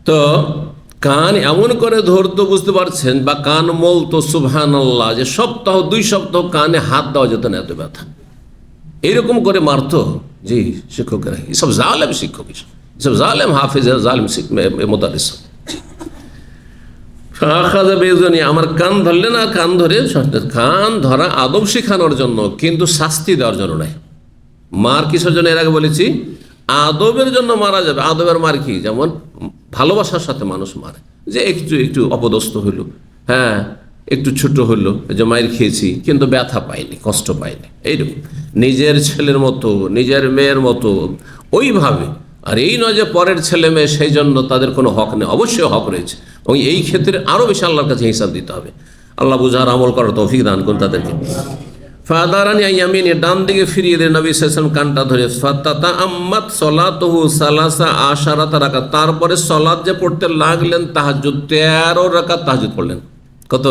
তো কান এমন করে ধরতো, বুঝতে পারছেন, বা কান মলতো, সুবহানাল্লাহ, যে সপ্তাহ 2 সপ্তাহ কানে হাত দেওয়া যেত না, এত ব্যথা। এইরকম করে মারতো জি শিক্ষকেরা। এসব জালেম শিক্ষক, এসব জালেম হাফেজ, জালেম মোদারিস। ফাখাযা বিউযুনি, আমার কান ধরলেন, আর কান ধরে কান ধরা আদব শেখানোর জন্য, কিন্তু শাস্তি দেওয়ার জন্য নয়। মার কিসের জন্য এর আগে বলেছি, আদবের জন্য মারা যাবে। আদবের মার কি, যেমন ভালোবাসার সাথে মানুষ মারে, যে একটু একটু অপদস্থ হইল, হ্যাঁ একটু ছোট হইল, যে মায়ের খেয়েছি কিন্তু ব্যথা পাইনি, কষ্ট পাইনি, এইরকম নিজের ছেলের মতো, নিজের মেয়ের মতো ওইভাবে। আর এই নয় যে পরের ছেলে মেয়ে, সেই জন্য তাদের কোনো হক নেই, অবশ্যই হক রয়েছে, এবং এই ক্ষেত্রে আরও বেশি আল্লাহর কাছে হিসাব দিতে হবে। আল্লাহ বুঝার আমল করার তৌফিক দান করুন তাদেরকে। ফাদারানি ইয়ামিনি, ডান দিকে ফিরিয়ে দেন নবী সাল্লাল্লাহু আলাইহি ওয়াসাল্লাম কানটা ধরে। ফাতাতা আম্মাত সলাতুহু সালাসা আশারাতা রাকাত, তারপরে সলাত যে পড়তে লাগলেন তাহাজ্জুদ, 13 রাকাত তাহাজ্জুদ পড়লেন। কত?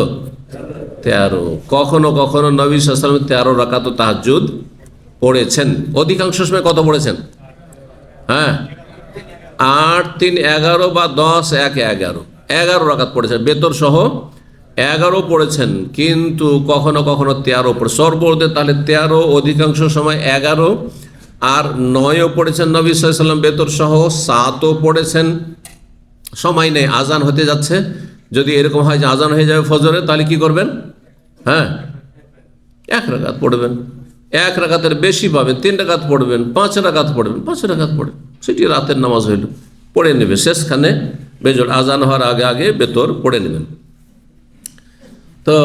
13। কখনো কখনো নবী সাল্লাল্লাহু আলাইহি ওয়াসাল্লাম 13 রাকাত তাহাজ্জুদ পড়েছেন। অধিকাংশ সময় কত পড়েছেন? হ্যাঁ 8, 3, 11 বা 10, 1, 11 রাকাত পড়েছেন, বেতর সহ 11 পড়েছেন, কিন্তু কখনো কখনো 13 পড়ে, সর্বদে তাহলে 13, অধিকাংশ সময় 11, আর 9ও পড়েছেন নবী সাল্লাল্লাহু আলাইহি ওয়াসাল্লাম বেতর সহ, 7ও পড়েছেন। সময় নেই, আজান হতে যাচ্ছে, যদি এরকম হয় যে আজান হয়ে যাবে ফজরে, তাহলে কি করবেন? হ্যাঁ 1 রাকাত পড়বেন, 1 রাকাতের বেশি পাবেন, 3 রাকাত পড়বেন, 5 রাকাত পড়বেন, 5 রাকাত পড়বেন, সেটি রাতের নামাজ হইল, পড়ে নেবে শেষখানে, বেজোর আজান হওয়ার আগে আগে বেতর পড়ে নেবেন। তো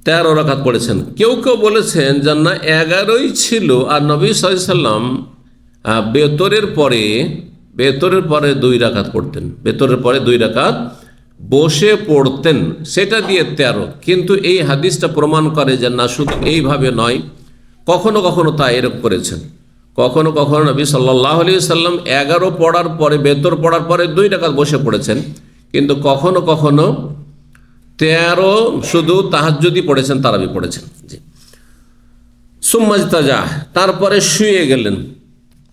13 রাকাত পড়েছেন। কেউ কেউ বলেছেন যে না 11ই ছিল, আর নবী সাল্লাল্লাহু আলাইহি ওয়াসাল্লাম বেতরের পরে 2 রাকাত পড়তেন, বেতরের পরে 2 রাকাত বসে পড়তেন, সেটা দিয়ে 13। কিন্তু এই হাদিসটা প্রমাণ করে যে না, শুধু এইভাবে নয়, কখনো কখনো তা এরকম করেছেন। কখনো কখনো নবী সাল্লাল্লাহু আলাইহি ওয়াসাল্লাম 11 পড়ার পরে, বেতর পড়ার পরে 2 রাকাত বসে পড়েছেন, কিন্তু কখনো কখনো 13 শুধু তাহাজ্জুদই পড়েছেন, তারাবি পড়েছেন। জি। সুম্মাজতাজা, তারপরে শুয়ে গেলেন।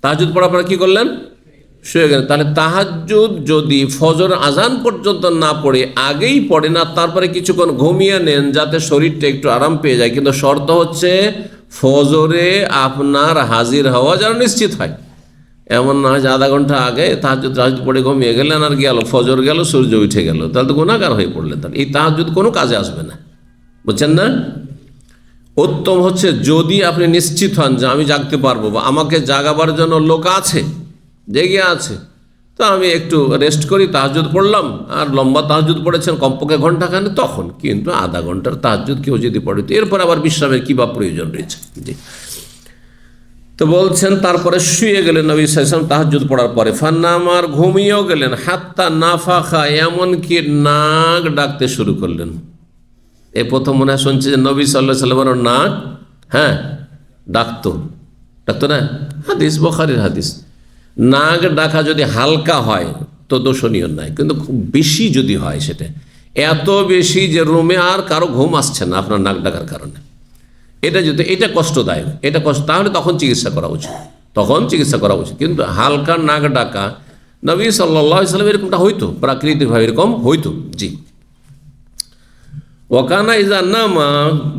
তাহাজ্জুদ পড়ার পরে কি করলেন? শুয়ে গেলেন। তাহলে তাহাজ্জুদ যদি ফজর আজান পর্যন্ত না পড়ে, আগেই পড়ে না, তারপরে কিছুক্ষণ ঘুমিয়ে নেন যাতে শরীরটা একটু আরাম পেয়ে যায়, কিন্তু শর্ত হচ্ছে ফজরে আপনার হাজির হওয়া যেন নিশ্চিত হয়। এমন না হয় যে আধা ঘন্টা আগে তাহাজ্জুদ পড়ে ঘুমিয়ে গেলেন, আর গেল ফজর গেল, সূর্য উঠে গেল, তাহলে তো গুনাহগার হয়ে পড়লেন। তাহলে এই তাহাজ্জুদ কোনো কাজে আসবে না, বুঝছেন না? উত্তম হচ্ছে যদি আপনি নিশ্চিত হন যে আমি জাগতে পারবো, বা আমাকে জাগাবার জন্য লোক আছে, জেগে আছে, তো আমি একটু রেস্ট করি, তাহাজ্জুদ পড়লাম। আর লম্বা তাহাজ্জুদ পড়েছেন কমপক্ষে ঘন্টাখানে, তখন কিন্তু আধা ঘন্টার তাহাজ্জুদ কেউ যদি পড়ে, তো এরপর আবার বিশ্রামের কী বা প্রয়োজন রয়েছে। জি। তো বলছেন তারপরে শুয়ে গেলেন নবী সাল্লাল্লাহু আলাইহি ওয়াসাল্লাম তাহাজ্জুদ পড়ার পরে, ফান্নামার ঘুমিয়েও গেলেন, হাত্তা নাফাখা, এমনকি নাক ডাকতে শুরু করলেন। এ প্রথম মনে হয় শুনছে যে নবী সাল্লাল্লাহু আলাইহি ওয়াসাল্লামের নাক ডাকতো না, হাদিস বুখারীর হাদিস। নাক ডাকা যদি হালকা হয় তো দোষণীয় নাই, কিন্তু খুব বেশি যদি হয়, সেটা এত বেশি যে রুমে আর কারো ঘুম আসছে না আপনার নাক ডাকার কারণে, এটা কষ্টদায়ক, তাহলে তখন চিকিৎসা করা উচিত। কিন্তু হালকা নাক ডাকা, নবী সাল্লাল্লাহু আলাইহি ওয়াসাল্লাম এরকমটা হইতো, প্রাকৃতিকভাবে এরকম হইতো। জি। ওয়াকানা ইজা নামা,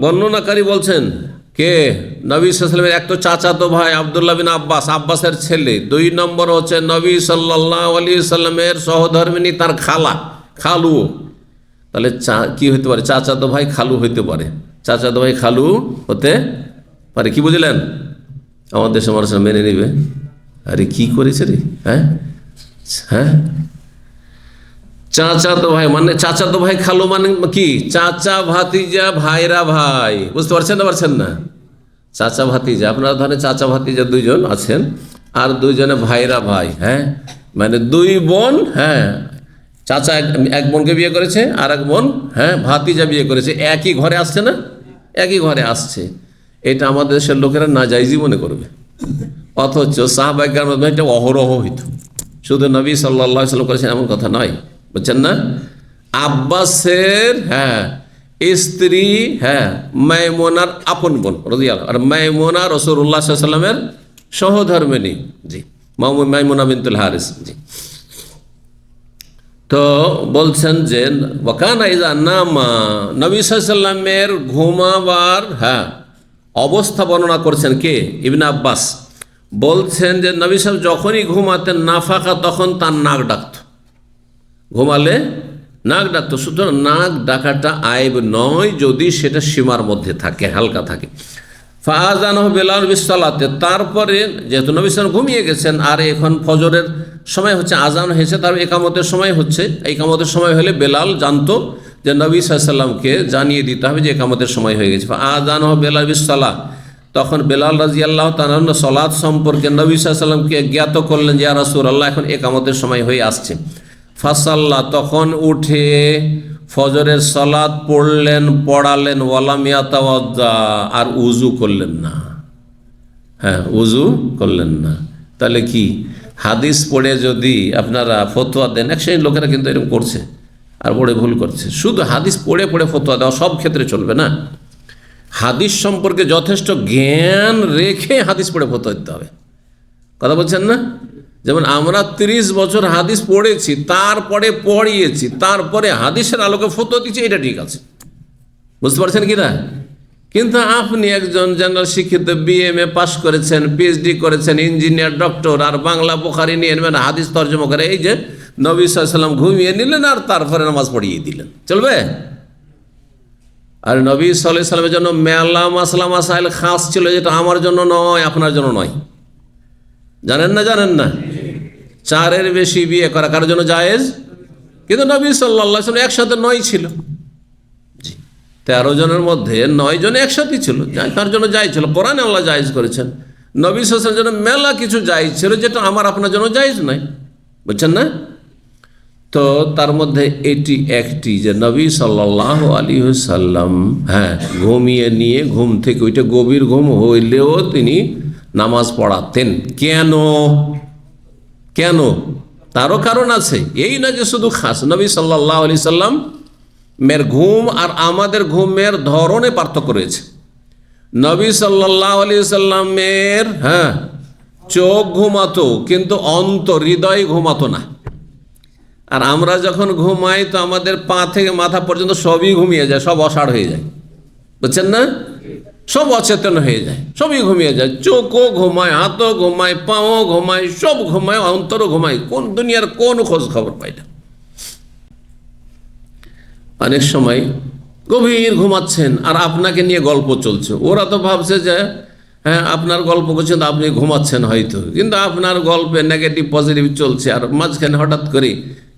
বর্ণনাকারী বলছেন কে? নবী সাল্লাল্লাহু আলাইহি ওয়াসাল্লামের এক তো চাচাতো ভাই আব্দুল্লাহ বিন আব্বাসের ছেলে, 2 নম্বর হচ্ছে নবী সাল্লাল্লাহু আলাইহি ওয়াসাল্লামের সহধর্মিনী তার খালু। তাহলে কি হইতে পারে? চাচাতো ভাই খালু হইতে পারে, চাচাতো ভাই খালু হতে পারে। কি বুঝলেন? আমার দেশে মানুষ মেনে নিবে, আরে কি করেছে রে, হ্যাঁ চাচাতো ভাই মানে, চাচাতো ভাই খালু মানে কি? চাচা ভাতিজা, ভাইরা ভাই, বুঝতে পারছেন না? চাচা ভাতিজা, আপনারা ধরেন চাচা ভাতিজা 2 জন আছেন, আর 2 জনে ভাইরা ভাই, মানে 2 বোন, চাচা এক বোনকে বিয়ে করেছে, আর এক বোন ভাতিজা বিয়ে করেছে, একই ঘরে আসছে না? একই ঘরে আসছে। এটা আমাদের দেশের লোকেরা নাজাইজই মনে করবে, অথচ সাহাবায়ে কেরামের মধ্যে এটা অহরহ হইত। শুধু নবী সাল্লাল্লাহু আলাইহি ওয়াসাল্লাম করেছেন এমন কথা নয়, বুঝছেন না? আব্বাসের স্ত্রী মাইমুনার আপন বোন রাদিয়াল্লাহু, আর মাইমুনা রাসূলুল্লাহ সাল্লাল্লাহু আলাইহি ওয়াসাল্লামের সহধর্মিণী। জি, মাইমুনা বিনতুল হারিস। জি। তো বলছেন যে ওয়াকানা ইযা নামা, নবী সাল্লাল্লাহু আলাইহি ওয়াসাল্লামের ঘুমাবার অবস্থা বর্ণনা করছেন কে? ইবনে আব্বাস বলছেন যে নবী সাহেব যখনই ঘুমাতেন নাফাকা, তখন তার নাক ডাকত, ঘুমালে নাক ডাকতো। সুতরাং নাক ডাকাটা আইব নয় যদি সেটা সীমার মধ্যে থাকে, হালকা থাকে। ফাআযানাহ বেলাল বিসসালাতে, তারপরে যেহেতু নবী সাল্লাল্লাহু ঘুমিয়ে গেছেন আর এখন ফজরের সময় হচ্ছে, আজান হয়েছে, তার একামতের সময় হচ্ছে। একামতের সময় হলে বেলাল জানতো যে নবী সাল্লাল্লাহু আলাইহি ওয়াসাল্লামকে জানিয়ে দিতে হবে যে একামতের সময় হয়ে গেছে। ফাআযানাহ বেলাল বিসসালাহ, তখন বেলাল রাদিয়াল্লাহু তাআলা সালাত সম্পর্কে নবী সাল্লাল্লাহু আলাইহি ওয়াসাল্লামকে জ্ঞাত করলেন যে ইয়া রাসূলুল্লাহ, এখন একামতের সময় হয়ে আসছে। ফাসাল্লাহ, তখন উঠে ফজরের সালাত পড়ালেন, ওয়ালাম ইয়াতাওয়াদ্দা, আর উজু করলেন না। হ্যাঁ, উজু করলেন না। তাহলে কি হাদিস পড়ে যদি আপনারা ফতোয়া দেন, এক শ্রেণীর লোকেরা কিন্তু এরকম করছে আর পড়ে ভুল করছে। শুধু হাদিস পড়ে পড়ে ফতোয়া দেওয়া সব ক্ষেত্রে চলবে না। হাদিস সম্পর্কে যথেষ্ট জ্ঞান রেখে হাদিস পড়ে ফতোয়া দিতে হবে। কথা বলছেন না? যেমন আমরা 30 বছর হাদিস পড়েছি, তারপরে পড়িয়েছি, তারপরে হাদিসের আলোকে ফতোয়া দিচ্ছি, এটা ঠিক আছে। বুঝতে পারছেন কি না? কিন্তু আপনি একজন জেনারেল শিক্ষিত, BMA পাস করেছেন, PhD করেছেন, ইঞ্জিনিয়ার, ডক্টর, আর বাংলা বুখারী নিয়ে নেবেন, হাদিস তর্জমা করে, এই যে নবী সাল্লাল্লাহু আলাইহি ওয়াসাল্লাম ঘুমিয়ে নিলেন আর তারপরে নামাজ পড়িয়ে দিলেন, চলবে? আর নবী সাল্লাল্লাহু আলাইহি ওয়াসাল্লামের জন্য মেলা মাসলা মাসাইল খাস ছিল, যেটা আমার জন্য নয়, আপনার জন্য নয়। জানেন না? 4-এর বেশি বিয়ে করা কারোর জন্য জায়েজ, কিন্তু নবী সাল্লাল্লাহু আলাইহি ওয়াসাল্লাম একসাথে 9 ছিল। 13 জনের মধ্যে 9 জন একসাথে ছিল, তার জন্য জায়েজ ছিল। কোরআনে আল্লাহ জায়েজ করেছেন। নবী সাল্লাল্লাহু আলাইহি ওয়াসাল্লামের জন্য মেলা কিছু জায়েজ ছিল, যেটা আমার আপনার জন্য জায়েজ নয়। বুঝছেন না? তো তার মধ্যে এটি একটি যে নবী সাল্লাল্লাহু আলাইহি ওয়াসাল্লাম ঘুমিয়ে নিয়ে ঘুম থেকে ওইটা গভীর ঘুম হইলেও তিনি নামাজ পড়াতেন। কেন? তারও কারণ আছে। এই না যে শুধু খাস। নবী সাল্লাল্লাহু আলাইহি ওয়াসাল্লাম মের ঘুম আর আমাদের ঘুমের ধরনে পার্থক্য রয়েছে। নবী সাল্লাল্লাহু আলাইহি ওয়াসাল্লামের চোখ ঘুমাতো, কিন্তু হৃদয় ঘুমাতো না। আর আমরা যখন ঘুমাই তো আমাদের পা থেকে মাথা পর্যন্ত সবই ঘুমিয়ে যায়, সব অসাড় হয়ে যায়। বুঝছেন না? সব অচেতন হয়ে যায়, সবই ঘুমিয়ে যায়। চোখও ঘুমায়, হাতও ঘুমায়, পাও ঘুমায়, সব ঘুমায়, অন্তরও ঘুমায়। কোন দুনিয়ার কোন খোঁজ খবর পাই না। অনেক সময় গভীর ঘুমাচ্ছেন আর আপনাকে নিয়ে গল্প চলছে। ওরা তো ভাবছে যে আপনার গল্প করছেন, আপনি ঘুমাচ্ছেন হয়তো, কিন্তু আপনার গল্পে নেগেটিভ পজিটিভ চলছে, আর মাঝখানে হঠাৎ করে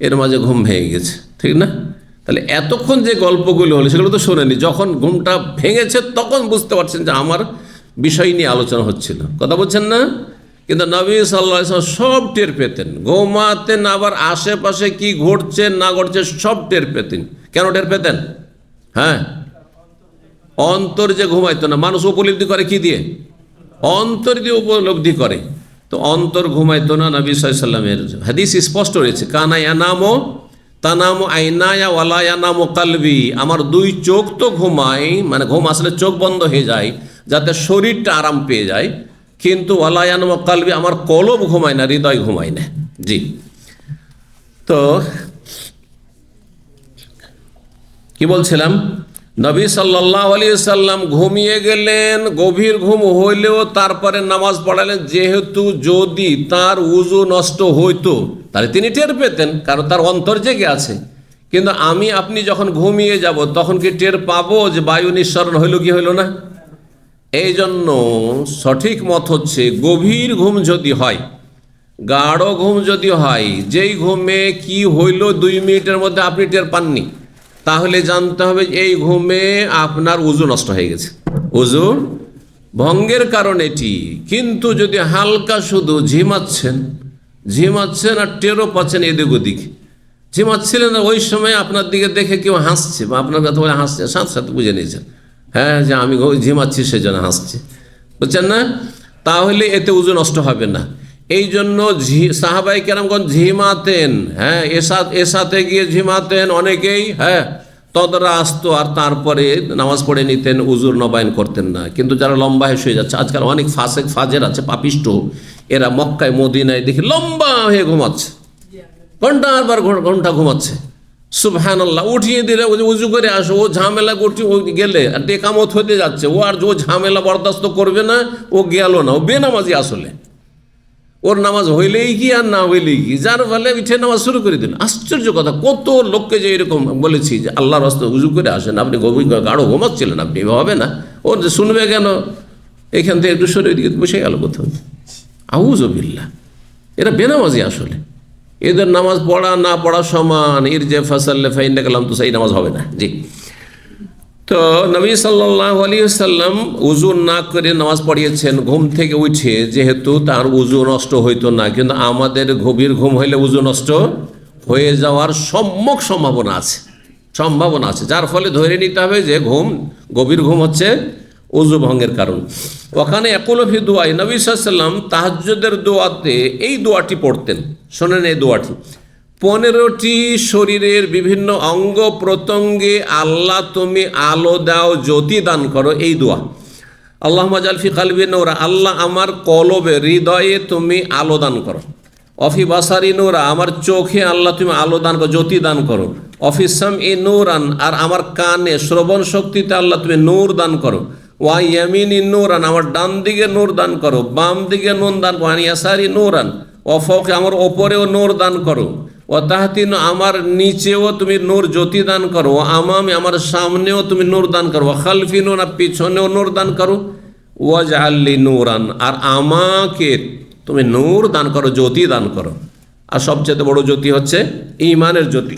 এর মাঝে ঘুম ভেঙে গেছে, ঠিক না? তাহলে এতক্ষণ যে গল্পগুলো হলো সেগুলো তো শোনেনি। যখন ঘুমটা ভেঙেছে তখন বুঝতে পারছেন যে আমার বিষয় নিয়ে আলোচনা হচ্ছিল। কথা বলছেন না? কিন্তু নবী সাল্লাল্লাহু আলাইহি ওয়াসাল্লাম সব টের পেতেন, ঘুমাতেন, আবার আশেপাশে কি ঘটছে না ঘটছে সব টের পেতেন। কেন টের পেতেন? অন্তর যে ঘুমাইতো না। মানুষ উপলব্ধি করে কি দিয়ে? অন্তর দিয়ে উপলব্ধি করে। তো অন্তর ঘুমাইতো না নবী সাল্লাল্লাহু আলাইহি ওয়াসাল্লামের। হাদিস স্পষ্ট রয়েছে, কানা ইয়ানামু তানামু আইনায়া ওয়ালা ইয়ানামু কলবি। আমার 2 চোখ তো ঘুমায়, মানে ঘুম আসলে চোখ বন্ধ হয়ে যায় যাতে শরীরটা আরাম পেয়ে যায়, কিন্তু ওয়ালা ইয়ানামু কলবি, আমার কলব ঘুমায় না, হৃদয় ঘুমায় না। জি। তো কি বলছিলাম? নবী সাল্লাল্লাহু আলাইহি ওয়াসাল্লাম ঘুমিয়ে গেলেন, গভীর ঘুম হইলেও তারপরে নামাজ পড়ালেন। যেহেতু যদি তার উযু নষ্ট হইতো তাহলে তিনি টের পেতেন, কারণ তার অন্তর জেগে আছে। কিন্তু আপনি যখন ঘুমিয়ে যাব তখন কি টের পাবো যে বায়ু নিঃসরণ হইল কি হইল না? এই জন্য সঠিক মত হচ্ছে, গভীর ঘুম যদি হয়, গাঢ় ঘুম যদি হয়, যেই ঘুমে কি হইল 2 মিনিটের মধ্যে আপনি টের পাননি, তাহলে জানতে হবে এই ঘুমে আপনার উযু নষ্ট হয়ে গেছে, উযু ভঙ্গের কারণ এটি। কিন্তু যদি হালকা শুধু ঝিমাচ্ছেন আর টেরও পাচ্ছেন এদিক ওদিক, ঝিমাচ্ছিলেন ওই সময় আপনার দিকে দেখে কেউ হাসছে বা আপনার কথা বলে হাসছে, সাথে সাথে বুঝে নিয়েছেন যে আমি ঝিমাচ্ছি সেজন্য হাসছে। বুঝছেন না? তাহলে এতে উযু নষ্ট হবে না। এই জন্য সাহাবায়ে কেরামগণ ঝিমাতেন, এসাতে গিয়ে ঝিমাতেন অনেকেই, তদরা আসতো আর তারপরে নামাজ পড়ে নিতেন, উজুর নবায়ন করতেন না। কিন্তু যারা লম্বা হয়ে যাচ্ছে, আজকাল অনেক ফাজের আছে, পাপিষ্ট, এরা মক্কায় মদিনায় দেখি লম্বা হয়ে ঘুমাচ্ছে, ঘন্টার পর ঘন্টা ঘুমাচ্ছে। সুবহানাল্লাহ। উঠিয়ে দিলে উজু করে আসো, ও ঝামেলা গেলে আর একামত হতে যাচ্ছে, ও ঝামেলা বরদাস্ত করবে না, ও গেল না, ও বেনামাজি আসলে। ওর নামাজ হইলেই কি আর না হইলেই কি, যার ফলে উঠে নামাজ শুরু করে দিন। আশ্চর্য কথা, কত লোককে যে এরকম বলেছি যে আল্লাহর রাস্তায় উজু করে আসেন, আপনি গাঢ় ঘুমাচ্ছিলেন, আপনি হবে না, ওর যে শুনবে কেন, এখান থেকে একটু সরে দিকে বসে গেল কোথাও। আউযুবিল্লাহ, এরা বেনামাজি আসলে। এদের নামাজ পড়া না পড়া সমান। এর যে ফাসাল্লে ফাইন্না কালাম, তো সেই নামাজ হবে না। জি, তো নবী সাল্লাল্লাহু আলাইহি ওয়াসাল্লাম উজু না করে নামাজ পড়িয়েছেন ঘুম থেকে উঠে, যেহেতু তার উজু নষ্ট হইতো না। কিন্তু আমাদের গভীর ঘুম হইলে উজু নষ্ট হয়ে যাওয়ার সম্যক সম্ভাবনা আছে, যার ফলে ধরে নিতে হবে যে গভীর ঘুম হচ্ছে উজু ভঙ্গের কারণ। ওখানে ইয়াকুলু ফি দুআই, নবী সাল্লাল্লাহু আলাইহি ওয়াসাল্লাম তাহাজ্জুদের দোয়াতে এই দোয়াটি পড়তেন। শোনেন এই দোয়াটি, 15টি শরীরের বিভিন্ন অঙ্গ প্রত্যঙ্গে আল্লাহ তুমি আলো দাও, জ্যোতি দান করো, এই দোয়া। আল্লাহুম্মা জাল ফি কলবি নূরা, আল্লাহ আমার কলবে হৃদয়ে তুমি আলো দান করো। অফি বাসারি নূরা, আমার চোখে আল্লাহ তুমি আলো দান করো, জ্যোতি দান করো। অফি সামঈ নূরান, আর আমার কানে শ্রবণ শক্তিতে আল্লাহ তুমি নূর দান করো। ওয়া ইয়ামিনি নূরান, আমার ডান দিকে নূর দান করো, বাম দিকে নূর দান করো। ওয়া ইয়াসারি নূরান, অফকে, আমার ওপরেও নূর দান করো। ও তাহতিন, আমার নিচেও তুমি নূর জ্যোতি দান করো। ও আমামে, আমার সামনেও তুমি নূর দান করো। ও খালফি নূর, পিছনেও নূর দান করো। ওয়াজআললি নূরান, আর আমাকে তুমি নূর দান করো, জ্যোতি দান করো। আর সবচেয়ে বড় জ্যোতি হচ্ছে ঈমানের জ্যোতি।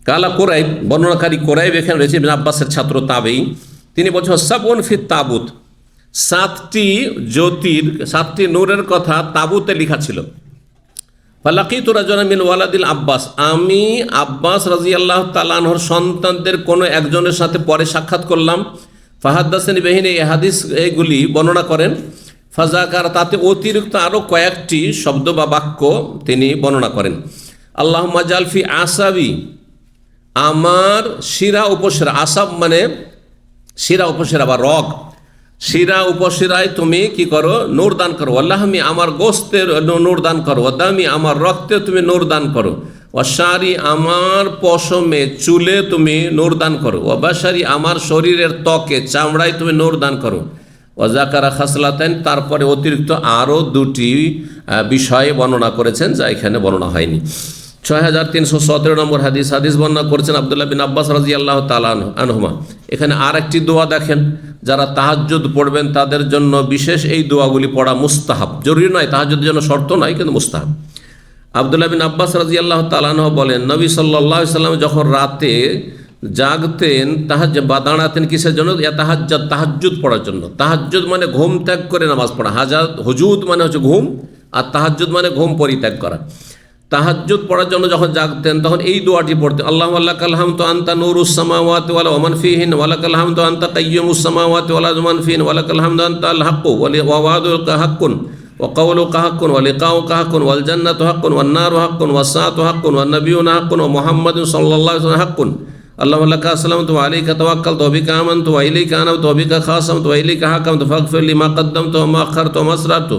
কালা কোরাইব, বর্ণনাকারী কোরাইব এখানে রয়েছে ইবনে আব্বাসের ছাত্র তাবেঈ। তিনি বলছেন সাবউন ফি তাবুত, 7টি জ্যোতির 7টি নূরের কথা তাবুতে লেখা ছিল। ফালাকিতু রাজুলান মিন ওয়ালাদিল আব্বাস, আমি আব্বাস রাদিয়াল্লাহু তাআলা আনহুর সন্তানদের কোনো একজনের সাথে পরে সাক্ষাৎ করলাম। ফাহাদ্দাসানি বিহি, এই হাদিস এইগুলি বর্ণনা করেন। ফাজাকার, তাতে অতিরিক্ত আরও কয়েকটি শব্দ বা বাক্য তিনি বর্ণনা করেন। আল্লাহুম্মা জাল ফি আসাবি, আমার শিরা উপশিরা, আসাব মানে শিরা উপশিরা বা রগ, শিরা উপশিরায় তুমি কি করো, নূর দান করো। আল্লাহমি, আমার গোস্তের নূর দান করো। ওয়াদামি, আমার রক্তে তুমি নূর দান করো। ওয়াশারি, আমার পশমে চুলে তুমি নূর দান করো। ওয়াবাশারি, আমার শরীরের ত্বকে চামড়ায় তুমি নূর দান করো। ওয়াজাকারা খাসলাতেন, তারপরে অতিরিক্ত আরও 2টি বিষয় বর্ণনা করেছেন যা এখানে বর্ণনা হয়নি। 6317 নম্বর হাদিস বর্ণনা করেছেন আব্দুল্লাহ বিন আব্বাস রাদিয়াল্লাহু তাআলা আনহুমা। এখানে আর একটি দোয়া দেখেন, যারা তাহাজ্জুদ পড়বেন তাদের জন্য বিশেষ এই দোয়াগুলি পড়া মুস্তাহাব, জরুরি নয়, তাহাজ্জুদের জন্য শর্ত নয়, কিন্তু মুস্তাহাব। আব্দুল্লাহ বিন আব্বাস রাদিয়াল্লাহু তাআলা আনহু বলেন, নবী সাল্লাল্লাহু আলাইহি সাল্লাম যখন রাতে জাগতেন বা দাঁড়াতেন কিসের জন্য, তাহাজ্জুদ পড়ার জন্য। তাহাজ্জুদ মানে ঘুম ত্যাগ করে নামাজ পড়া। হুজুদ মানে হচ্ছে ঘুম, আর তাহাজ্জুদ মানে ঘুম পরিত্যাগ করা। তাহাজ্জুদ পড়ার জন্য যখন জাগতেন তখন এই দোয়াটি পড়তেন, আল্লাহুম্মা লাকাল হামদু আনতা নূরুস সামাওয়াতি ওয়া মান ফীহিন, ওয়া লাকাল হামদু আনতা কাইয়্যুমুস সামাওয়াতি ওয়া মান ফীহিন, ওয়া লাকাল হামদু আনতাল হাক্কু ওয়া ওয়াদুকা হাক্কুন ওয়া কাওলুকা হাক্কুন ওয়া লিকাউকা হাক্কুন ওয়াল জান্নাতু হাক্কুন ওয়ান নারু হাক্কুন ওয়াস সাআতু হাক্কুন ওয়ান নাবিয়্যুনা হাক্কুন ওয়া মুহাম্মাদুন সাল্লাল্লাহু আলাইহি ওয়াসাল্লাম হাক্কুন। আল্লাহুম্মা লাকা আসলামতু ওয়া আলাইকা তাওয়াক্কালতু ওয়া বিকা আমানতু ওয়া ইলাইকা আনাবতু ওয়া বিকা খাসামতু ওয়া ইলাইকা হাকামতু ফাগফির লি মা কদ্দামতু ওয়া মা আখারতু ওয়া মা আসরারতু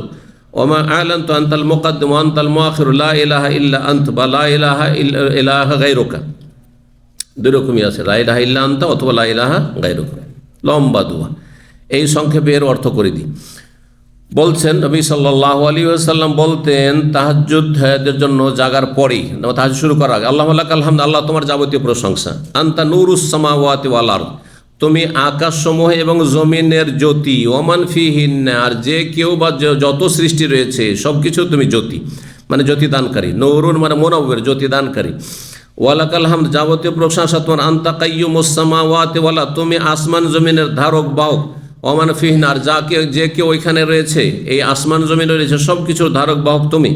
ওমা আলানতু আনতাল মুকদ্দিম ওয়া আনতাল মুআখির লা ইলাহা ইল্লা আনতা বা লা ইলাহা ইলাহা গায়রুকা। 2 রকমই আছে, লা ইলাহা ইল্লা আনতা অথবা লা ইলাহা গায়রুকা। লম্বা দোয়া, এই সংক্ষেপে এর অর্থ করে দিই। বলছেন নবী সাল্লাল্লাহু আলাইহি ওয়াসাল্লাম বলতেন তাহাজ্জুদের জন্য জাগার পরেই, তাহাজ্জুদ শুরু করার আগে, আল্লাহুম্মা লাকাল হামদ, আল্লাহ তোমার যাবতীয় প্রশংসা। আনতা নূরুস সামাওয়াতি ওয়াল আরদ, তুমি আকাশসমূহ এবং জমিনের জ্যোতি। ওমান ফিহিন্না, আর যে কেউ বা যত সৃষ্টি রয়েছে সব কিছু তুমি জ্যোতি, মানে জ্যোতি দানকারী। নূরুন মানে মুনাওয়ির, জ্যোতি দানকারী। ওয়ালাকাল হামদ, যাবতীয় প্রশংসা তোমার। আনতা কাইয়্যুমুস সামাওয়াতি ওয়াল আরদ, তুমি আসমান জমিনের ধারক বাহক। ওমান ফিহিন্না, আর যে কেউ ওইখানে রয়েছে, এই আসমান জমিনে রয়েছে সব কিছুর ধারক বাহক তুমি।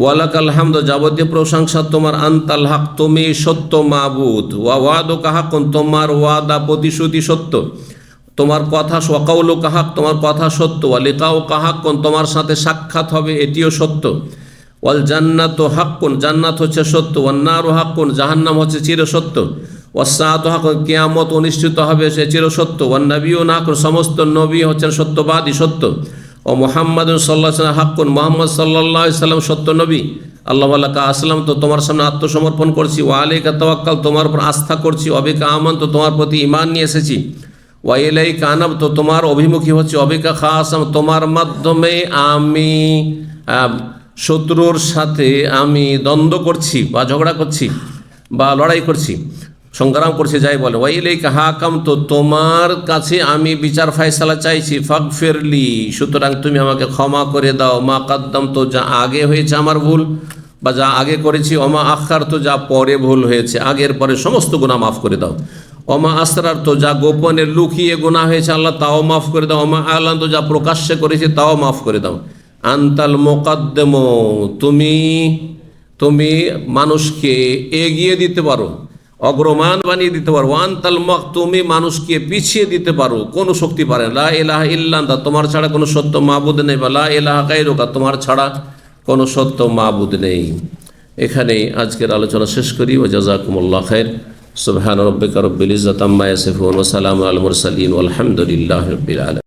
ওয়ালাকাল হামদ, যাবতীয় প্রশংসা তোমার। আনতাল হক, তুমি সত্য মাবুদ। ওয়াদুকা হাক্কুন, তোমার ওয়াদা প্রতিশ্রুতি সত্য, তোমার কথা। ওয়াকাউলুকা হক, তোমার কথা সত্য। ওয়ালিকাউকা হাক্কুন, তোমার সাথে সাক্ষাৎ হবে এটিও সত্য। ওয়াল জান্নাতু হাক্কুন, জান্নাত হচ্ছে সত্য। ওয়ান নারু হাক্কুন, জাহান্নাম হচ্ছে চিরসত্য। ওয়াসসাআতু হাক্কুন, কিয়ামত অনুষ্ঠিত হবে সে চিরসত্য। ওয়ান নাবিয়্যুনা হাক্কুন, সমস্ত নবী হচ্ছেন সত্যবাদী, সত্য। ও মুহাম্মাদুন সাল্লাল্লাহু আলাইহি ওয়াসাল্লাম হাক্কুন, মুহাম্মদ সাল্লাল্লাহু আলাইহি ওয়াসাল্লাম সত্য নবী। আল্লাহুম্মা লাকা আসলামতু, তোমার সামনে আত্মসমর্পণ করছি। ওয়া আলাইকা তাওয়াক্কাল, তোমার উপর আস্থা করছি। ওয়া বিকা আমানতু, তোমার প্রতি ঈমান নিয়ে এসেছি। ওয়াইলাইকা আনাবতু, তোমার অভিমুখী হচ্ছে, অবিকা খাসাম, তোমার মাধ্যমে আমি শত্রুর সাথে আমি দ্বন্দ্ব করছি বা ঝগড়া করছি বা লড়াই করছি, সংগ্রাম করছি, যাই বলে। ওয়াইলাইকা হাকামতু, তোমার কাছে আমি বিচার ফায়সালা চাইছি। ফাগফিরলি, সুতরাং তুমি আমাকে ক্ষমা করে দাও। মা কাদ্দামতু, যা আগে হয়েছে আমার ভুল বা যা আগে করেছি। ওমা আখারতু, যা পরে ভুল হয়েছে, আগের পরে সমস্ত গুনাহ মাফ করে দাও। ওমা আসরারতু, যা গোপনে লুকিয়ে গুনাহ হয়েছে আল্লাহ তাও মাফ করে দাও। ওমা আলানতু, যা প্রকাশ্যে করেছি তাও মাফ করে দাও। আনতাল মুকাদ্দিম, তুমি মানুষকে এগিয়ে দিতে পারো, অগ্রমান বানিয়ে দিতে পারো। আনতাল মুক, তুমি মানুষকে পিছিয়ে দিতে পারো, কোনো শক্তি পারে না। লা ইলাহা ইল্লা আনতা, তোমার ছাড়া কোনো সত্য মাবুদ নেই। বা লা ইলাহা গায়রুকা, তোমার ছাড়া কোনো সত্য মাবুদ নেই। এখানেই আজকের আলোচনা শেষ করি। ওয়া জাযাকুমুল্লাহ খাইর। সুবহান রাব্বিকা রাব্বিল ইজ্জাতি আম্মা ইয়াসিফুন ওয়া সালামুন আলাল মুরসালিন ওয়াল হামদুলিল্লাহি রাব্বিল আলামিন।